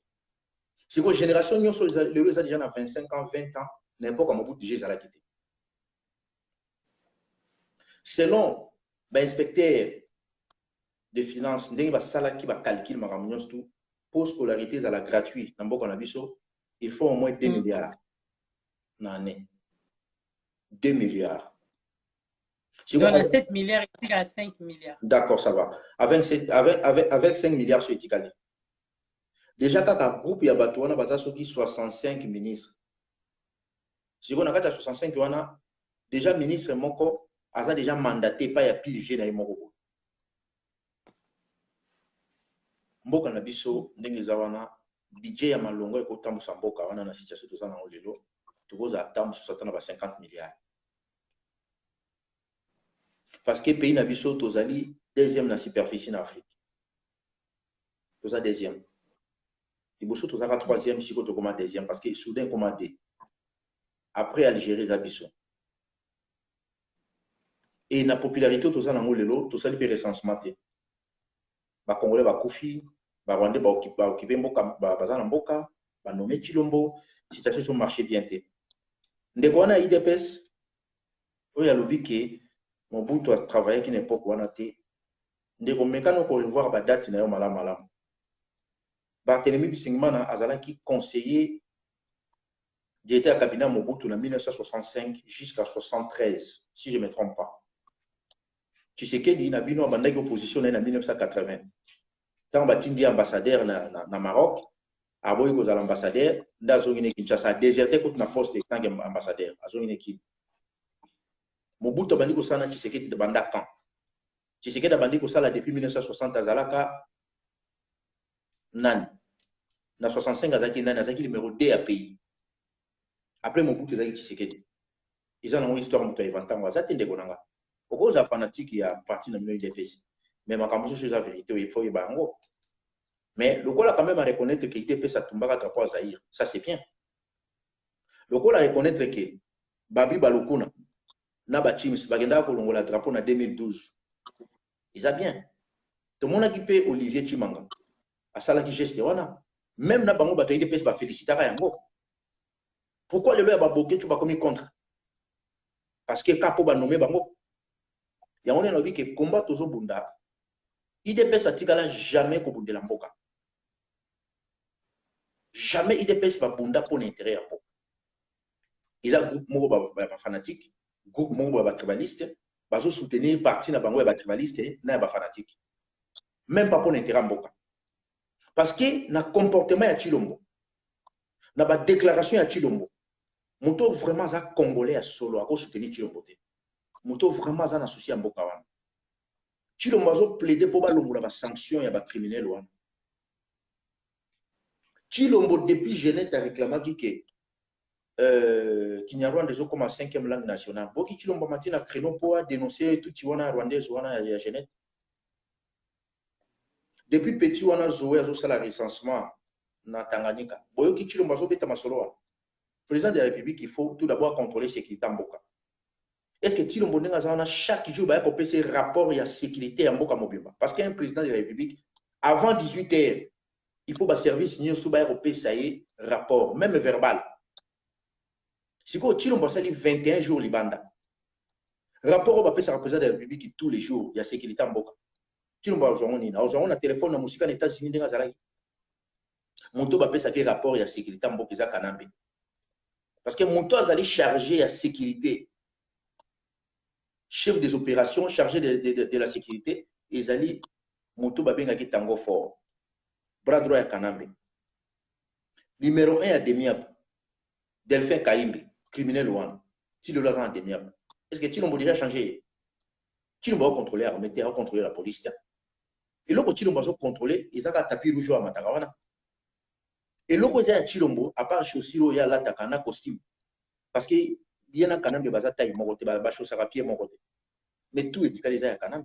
S3: sikoyo génération nyonso lelo eza déjà na 25 ans 20 ans na époque ya Mobutu déjà ezalaki te selon inspecteur de finances ndenge basalaki bacalcule makambo nyonso tu pour scolarité ezala gratuit na mboka na biso il faut au moins 2 milliards na année 2 milliards.
S2: Donc, on a 7 milliards et à 5 milliards.
S3: D'accord, ça va. Avec 5 milliards sur Etikali. Déjà, quand un groupe, il y a 65 ministres. Si on a 65, on a déjà ministre Moko, a déjà mandaté, pas y a pile dans les Moko. Mboka na biso, ndenge zawana, budget ya malongo eko tambu sa mboka, wana na situation toza na olelo, tukoza tambu susatana ba 50 milliards. Parce que le pays nabiso tozali deuxième na superficie en Afrique. Toza deuxième. Iboso tozaka troisième siko to koma deuxième parce que Soudan koma deux. Après Algérie zabiso. Et na popularité toza na ngolelo tozali pe recensement te. Ba Congolais ba Kofi, ba Rwandais ba occupé mboka baza na mboka, ba nommé Chilombo, situation sur marché bien te. Ndeko wana IDPS oya lobi ke Mobutu a travaillé à une époque où on a été. Ndeko mekano pour voir la date na yo malam malam. Barthélemy Bisingimana azalaki conseiller directeur à cabinet Mobutu en 1965 jusqu'à 73 si je ne me trompe pas. Tshisekedi na bino abandaki opposition en 1980. Tant batindi ambassadeur na Maroc, aboyi kozala ambassadeur, ndazo ngine Kinshasa déserté contre na poste tant ambassadeur, azo ngine ki. Mobutu abandi kosala Tshisekedi de banda quand Tshisekedi abandi kosala depuis 1960 azalaka nani na 65 azaki nani azaki numéro 2 à pays après Mobutu azaki Tshisekedi ils ont une histoire moto evantango azati ndeko nanga okoza fanatique ya parti na milieu IDPS mais makambo sur la vérité il faut yebango mais le gola quand même à reconnaître que IDPS a tombé à drapeau à Zaïre ça c'est bien le gola reconnaître que Babi Balokuna na ba Chims bagenda ko longola drapeau na 2012 ils a bien tout le monde a équipé Olivier Chimanga à sala qui geste wana même na bango bato IDPS ba félicitera yango pourquoi le ba boké tu vas commis contre parce que capo ba nommé bango ya on a dit que combat tozo bunda IDPS atikala jamais ko bundela mboka jamais IDPS va bunda pour l'intérêt ya mboka ils a groupe moko ba fanatique groupe moko ba tribaliste bazo soutenir parti na bango ba tribaliste na ba fanatique même pas pour l'intérêt mboka parce que na comportement ya Chilombo na ba déclaration ya Chilombo moto vraiment za congolais ya solo ako soutenir Chilombo te moto vraiment za na souci ya mboka wana Chilombo azo plaider pour ba longola ba sanction ya ba criminel wana Chilombo depuis Genève a réclamé que Kinyarwanda est comme 5e langue nationale. Boki Chilombo Matina créneau pour dénoncer tout Tiwana Rwandais wana ya Genève. Depuis petit wana Zoé azo sala recensement na Tanganyika. Boyoki Chilombo azo beta masolo. Président de la République, il faut tout d'abord contrôler sécurité en Mboka. Est-ce que Chilombo ndenga zana chaque jour ba ko pese rapport ya sécurité en Mboka mobimba parce qu'un président de la République avant 18h il faut ba service ni sous ba ko pese rapport même verbal. Si vous avez 21 jours, Libanda. Rapport au président de la République tous les jours, il y a sécurité en Boka. Tu n'as pas un téléphone, la musique en États-Unis, il y a un rapport, il y a sécurité en Boka. Parce que mon toit allait charger la sécurité. Chef des opérations, chargé de la sécurité, ils allaient mon toit babengaki tango fort. Bras droit à Kanambe. Numéro 1 à Demiap. Delphin Kaimbi. Criminel one. Si le là indéniable. Est-ce que Chilombo déjà changé? Chilombo va contrôler l'armée, va contrôler la police. Et là, Chilombo va contrôler, ils ont tapis rouge à Matagawana. Et là, ils ont Chilombo, à part chaussure, il y a là, takana costume. Parce que il y a un canam de basa taille, mon côté, bah, chose à pied, mon côté. Mais tout est dit à canam.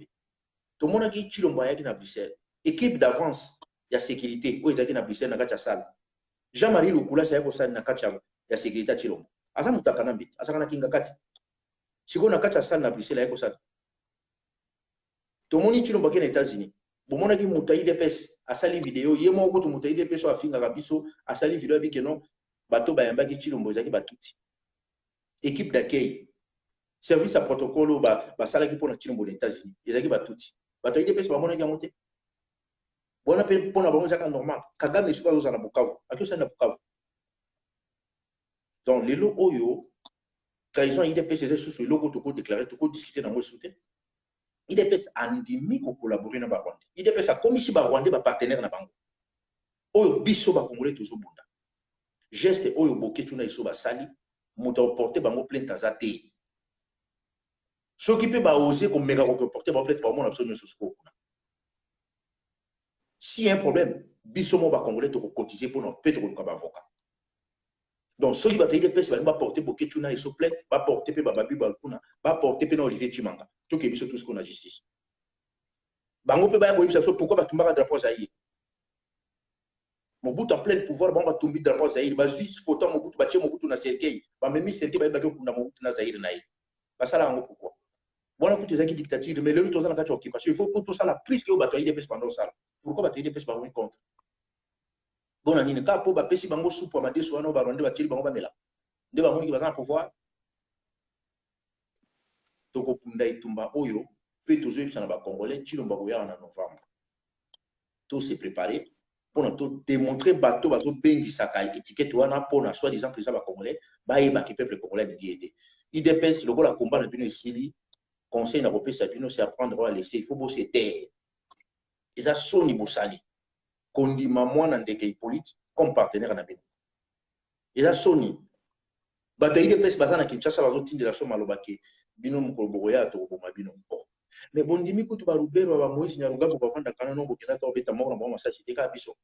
S3: Tout le monde a dit Chilombo, il y a à Bruxelles. Équipe d'avance, il y a sécurité. Où ils ont dit à Bruxelles, dans la salle. Jean-Marie Lukula, c'est ça, il y a sécurité à Chilombo. Asa mutakanam bit, asa kana kinga kati. Si on a quatre salles na Bruxelles, il y a ça. Tout le monde est Chilombo aux États-Unis. Bon, mon avis, Moutaï d'épès, à sali vidéo, il y a mon goût, Moutaï d'épès sur la finga rabiso, à sali vidéo avec non, bateau bayamba qui Chilombo, ils ont batouti. Équipe d'accueil, service à protocole, sala qui pour la Chilombo aux États-Unis, ils ont batouti. Bateau d'épès, c'est pas mon avis à monter. Bon, appel pour la banque, c'est normal. Kagame n'est pas aux Anabukavu. À qui ça n'a pas? Donc, les lots Oyo, quand ils ont IDPS, c'est sous le logo, tout déclaré, tout discuter dans le soutien. IDPS a endémique pour collaborer dans le Rwanda. IDPS a commis si le Rwanda est partenaire dans le Rwanda. Oyo biso ba Congolais toujours bunda. Geste Oyo boké tuna iso ba sali, mouta porter bango plainte azate. Ceux qui peuvent oser comme méga porter ba plainte par mon absolument sur ce coup. Si y a un problème, biso mo ba Congolais to cotiser pour nos peut-être comme avocat. Donc, ceux qui battent les PES, va porter Boké Tuna et Soplette, va porter Bababi Balkuna, va porter Olivier Chimanga. Tout qui est tout ce qu'on a justice. Bango peut pas dire pourquoi va tomber à drapeau Zaïre. Mon bout en plein pouvoir, bon va tomber drapeau Zaïre. Va juste photo mon bout, bâtir mon bout na Sergei. Va même Sergei va baguer pour mon bout na Zaïre naï. Va ça là pourquoi. Bon là pour tes acquis dictature, mais le tout ça la occupation. Il faut pour tout ça la prise que vous battez les PES pendant ça. Pourquoi battez les PES par contre? Bon, on a dit que pour si bango soupe à soit no baronde va tirer bango bamela. De bango qui va en pouvoir. Donc au punda itumba oyo peut toujours ça na congolais Chilombo ya en novembre. Tout s'est préparé pour nous démontrer bateau bazo bengi sakai étiquette wana pour na soit disant président congolais ba yeba que peuple congolais de diété. IDPS le la combat na bino ici conseil na repé sa bino c'est apprendre à laisser il faut bosser terre. Ils a soni bosali. Kondima mwana ndeke Hippolyte comme partenaire na bino. Et la Sony. Bataille de place bazana Kinshasa bazoti de la choma lobake bino mukoloboya to boma bino. Mais bon dimi kutu ba Rubero ba Moïse Nyaruga ko bafanda kana no bokena to beta moko na ba masachi te ka biso.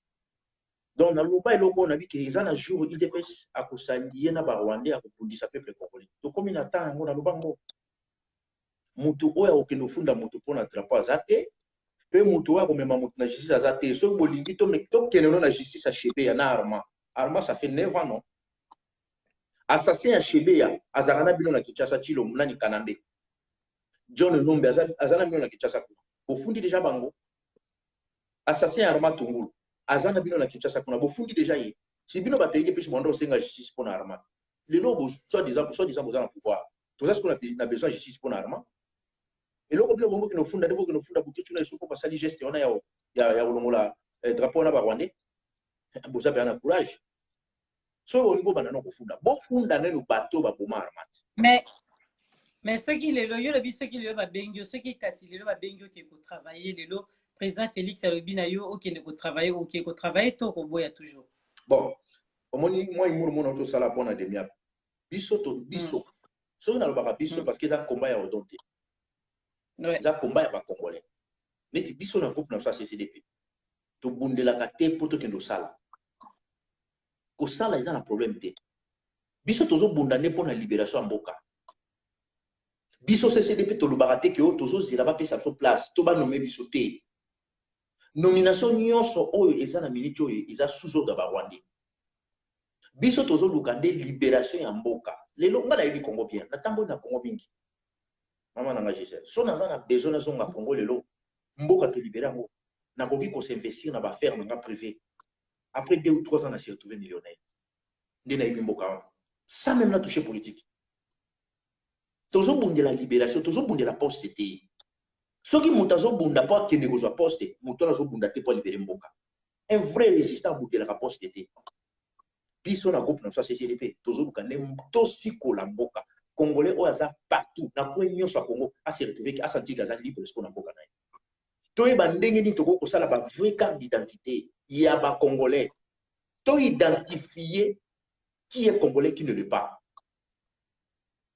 S3: Donc na loba eloko na bi ke ezana jour IDPS akosalier na ba Rwandais akopundisa peuple congolais. To komi na temps ngo na lobango. Mutu oya okendo funda mutu pona drapeau azate. Pe mutu wa komema mutu na justice azate so bolingi to me to keneno na justice a chebe ya na arma. Arma ça fait 9 ans non. Assassin à Chebeya, Azarana Bino na Kinshasa Chilo Mnani Kanambe. John Nombe Azana Bino na Kinshasa. Au fond déjà bango. Assassin à Arma Tungulu. Azana Bino na Kinshasa kuna. Au fond déjà y. Si Bino bataille puis Mondo Senga justice pour Arma. Les lobos soit disant besoin de pouvoir. Tout ça ce qu'on a besoin de justice pour Arma. Et là Bino bongo qui nous funda devant que nous funda bouquet tu na pour passer geste on a ya ulongola drapeau na Rwandais. Boza bien courage. So au niveau banano kufunda bon funda neno bateau ba boma armate
S2: mais ceux qui les loyo le biso qui le ba bengio ceux qui kasi le ba bengio qui ko travailler le président Félix Alobinayo OK ne ko travailler OK ko travailler to ko boya toujours
S3: bon omoni moi imur mon auto sala pona demia biso to biso so na lo ba biso parce que ça combat ya odonté ouais ça combat ya ba congolais neti biso na groupe na ça CCDP to bundela ka te poto kendo sala ko sala ils ont un problème té biso tozo bundane pour la libération en mboka biso CCDP to lubaraté que tozo zela ba pesa so place to ba nommer biso té nomination nyonso oyo eza na minute oyo eza sous ordre ba Rwandais biso tozo lukande libération en mboka lelo ngala yebi Congo bien na tambo na Congo mingi mama na ngajise so na za na besoin na zonga Congo lelo mboka to libérer ngo na koki ko s'investir na ba ferme na privé. Après 2 ou 3 ans, on s'est retrouvé millionnaire. Sans même la toucher politique. Toujours bon de la libération, toujours bon de la poste. Ceux qui montent à Zobunda pas qui négocient la poste, montent à Zobunda pour libérer Mboka. Un vrai résistant bout de la poste. Puis on a groupe dans sa CCDP, toujours quand même aussi la Mboka. Congolais au hasard partout. Dans quoi ils sont Congo, à se retrouver à sentir Gaza libre ce qu'on a Mboka. Toi bandenge ni toko ça la vraie carte d'identité. Il y a pas Congolais. Tu identifier qui est Congolais, qui ne l'est pas.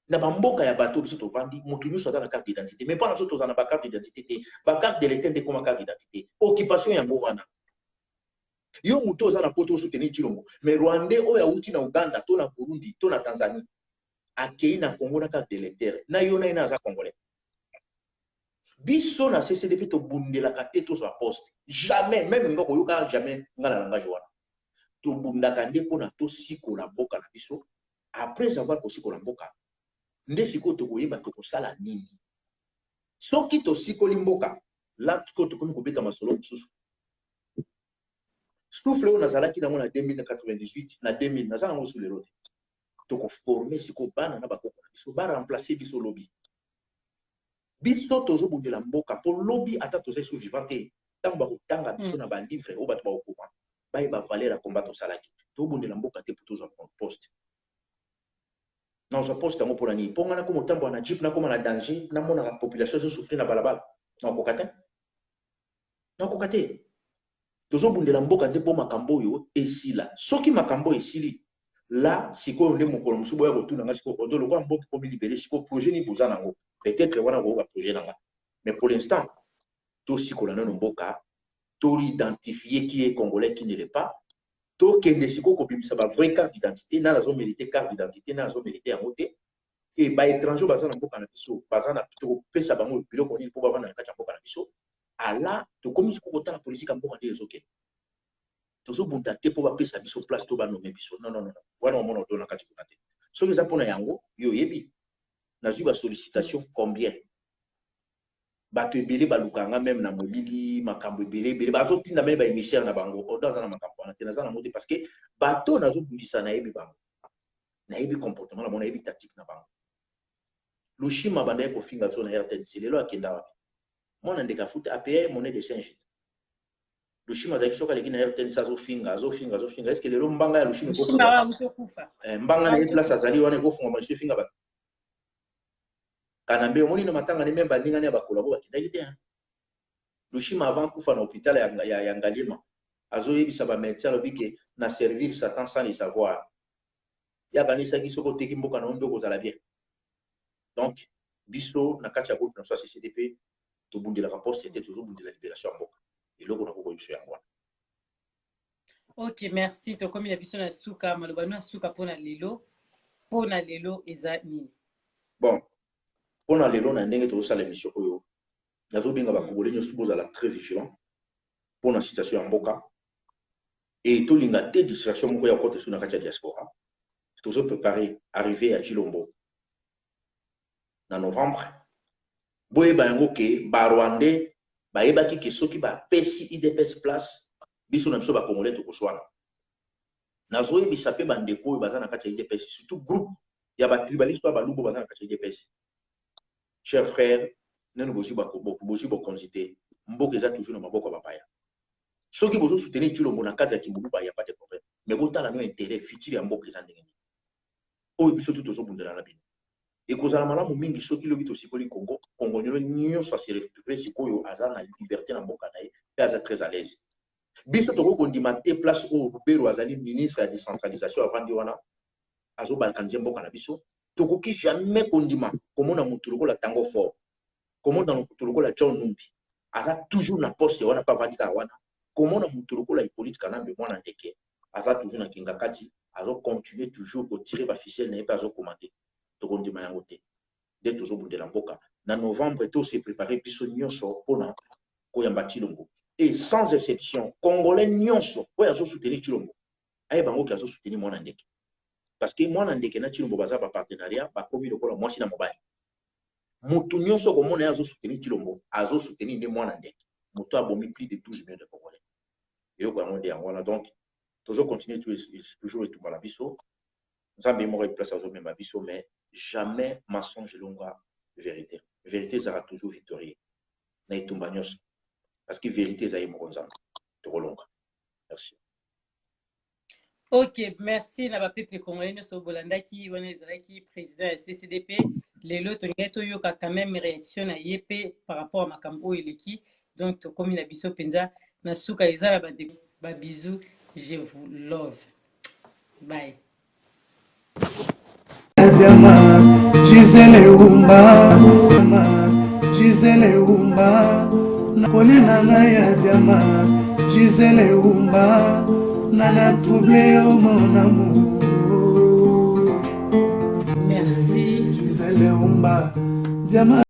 S3: na bamboka ya bato biso tovandi moto nyonso aza na carte d'identité mais mpona biso toza na bacarte d'identité te bacarte d'électeur nde ekoma carte d'identité occupation yango wana yo moto oza na poto osoutenir Tshilombo mais rwandais oyo awuti na uganda to na burundi to na tanzanie akei na congo na carte d'électeur na yo na ye na aza congolais biso na CCDP tobundelaka te tozwa poste jamais même nga koyoka jamais nga na langage wana tobundaka nde mpona tosikola mboka na biso après avoir kosikola mboka nde sikoyo tokoyeba tokosala nini soki tosikoli mboka la sikoyo tokomi kobeta masolo mosusu souffle oyo nazalaki nango na 2098 na 2000 naza nango su lelo te tokoforme sikoyo bana na bakoko na biso baremplace biso lobi biso tozobundela mboka mpo lobi ata tozali so vivant te ntango bakotanga biso na balivre oyo bato bakokoma bayeba valer ya komba tosalaki tobundela mboka te mpo tozwa poste nazwa poste yango mpona nini mpo nga nakoma otambola na jip nakoma na danger namonaka population ezosouffrir na balabala nakoka te tozobundela mboka te mpo makambo oyo esila soki makambo esili la sikoyo nde mokolo mosusu boya kotuna nga sikoyo odo lokola mboka ekomi libere sikoyo projet nini boza nango peut-être wana koyoka projet nanga mais pour l'instant tosikola nano mboka toidentifie qui est congolais qui ne l'est pas tokende sikoyo kobimisa bavrai carte d'identité na nazomérite carte d'identité na nazomérite yango te e baétranger baza na mboka na biso baza na tokopesa bango biloko nini mpo bavanda na kati ya mboka na biso ala tokomi sikoyo kotala politike ya mboka nde ezokende tozobunda te mpo bapesa biso place to banome biso non wana omona odo na kati kuna te soki eza mpona yango yo oyebi nazwi basollicitation combien bato ebele balukanga meme na mobili makambo ebele bazotinda meme baémissaire na bango odo aza na makambo wana te naza nango te parce que bato nazobundisa nayebi bango nayebi comportement na bango nayebi tactique na bango lushima banda ye kofinga biso na RTNC lelo akenda wapi mwana ndeka foot APR monnaie de Saint-Gilles lushima azalaki soki aleki na RTNC azofinga est ce que lelo mbanga ya lushima mbanga na ye place azali wana ekofunga maso efinga bato kana mbe omoni na matanga ne même bandingani ya bakolabo bakendaki te lushima avant kufa na hôpital ya Ngaliema azoyebisa bamédecin alobi ke na servir Satan sans le savoir ya banisaki soki oteki mboka na ondo kozala bien donc biso na kati ya groupe na CCDP tobundelaka poste te tozobundela libération ya mboka eloko na kokoyi biso yango wana.
S2: Ok, merci. Tokomi na biso na suka maloba na suka pona lelo eza nini?
S3: Bon, pona lelo na ndenge tozosala émission oyo nazobenga bakongolais nyonso bozala très vigilant pona situation ya mboka et tolinga te distraction moko ya kote so na kati ya diaspora tozopréparer arrivée ya Tshilombo na novembre boyeba yango ke barwandais bayebaki ke soki bapesi IDPS place biso na biso bakongolais tokoswana nazoyebisa mpe bandeko oyo baza na kati ya IDPS surtout groupe ya batribaliste oyo balubo baza na kati ya IDPS cher frère neno bozi bokonzi mboka eza toujours na maboko ya bapaya soki bozosoutenir Tshilombo na kati ya kimbuluba ya pas de problème mais botala no intérêt futur ya mboka eza ndenge nini oyo biso tu tozobundela na bino ekozala malamu mingi soki lobi tosikoli Congo Congolais nyonso aseretrouve sikoyo aza na liberté na mboka na ye mpe aza très à l'aise biso tokokondima te place oyo Lubero azali ministre ya décentralisation avandi wana azobalkanize mboka na biso tokoki jamais kondima komona motu lokola Tango Fort komona motu lokola John Numbi aza toujours na poste wana pa avandi kaka wana komona motu lokola Hippolyte Kanambe mwana ndeke aza toujours na kinga kati azocontinue toujours kotirer baficelle na ye mpe azokomande tokondima yango te nde tozobundela mboka na novembre tose préparé biso nyonso mpona koyamba Tshilombo et sans exception congolais nyonso oyo azosoutenir Tshilombo ayeba yango ke azosoutenir mwana ndeke parce que mwana ndeke na Tshilombo baza bapartenariat bakomi lokola mwasi na mobali motu nyonso komona ye azosoutenir Tshilombo azosoutenir nde mwana ndeke moto abomi plus de 12 millions de congolais eyoko yango nde yango wana donc tozocontinue toujours etumbala biso nzambe moko eplace azomema biso mais jamais mensonge elonga vérité ezala toujours victorieux na etumba nyonso parce que vérité ezali moko nzambe tokolonga merci.
S2: Ok, merci na bapeple congolais nyonso bolandaki wana ezalaki président ya CCDP lelo tolingai toyoka quand même réaction na ye mpe par rapport à makambo oyo eleki donc tokomi na biso mpenza na suka eza na babisou je vous love bye.
S1: Gisele Umba, Gisele Umba, Nakoli nana ya diama, Gisele Umba, nana troublé au mon amour.
S2: Merci.
S1: Gisele Umba, diama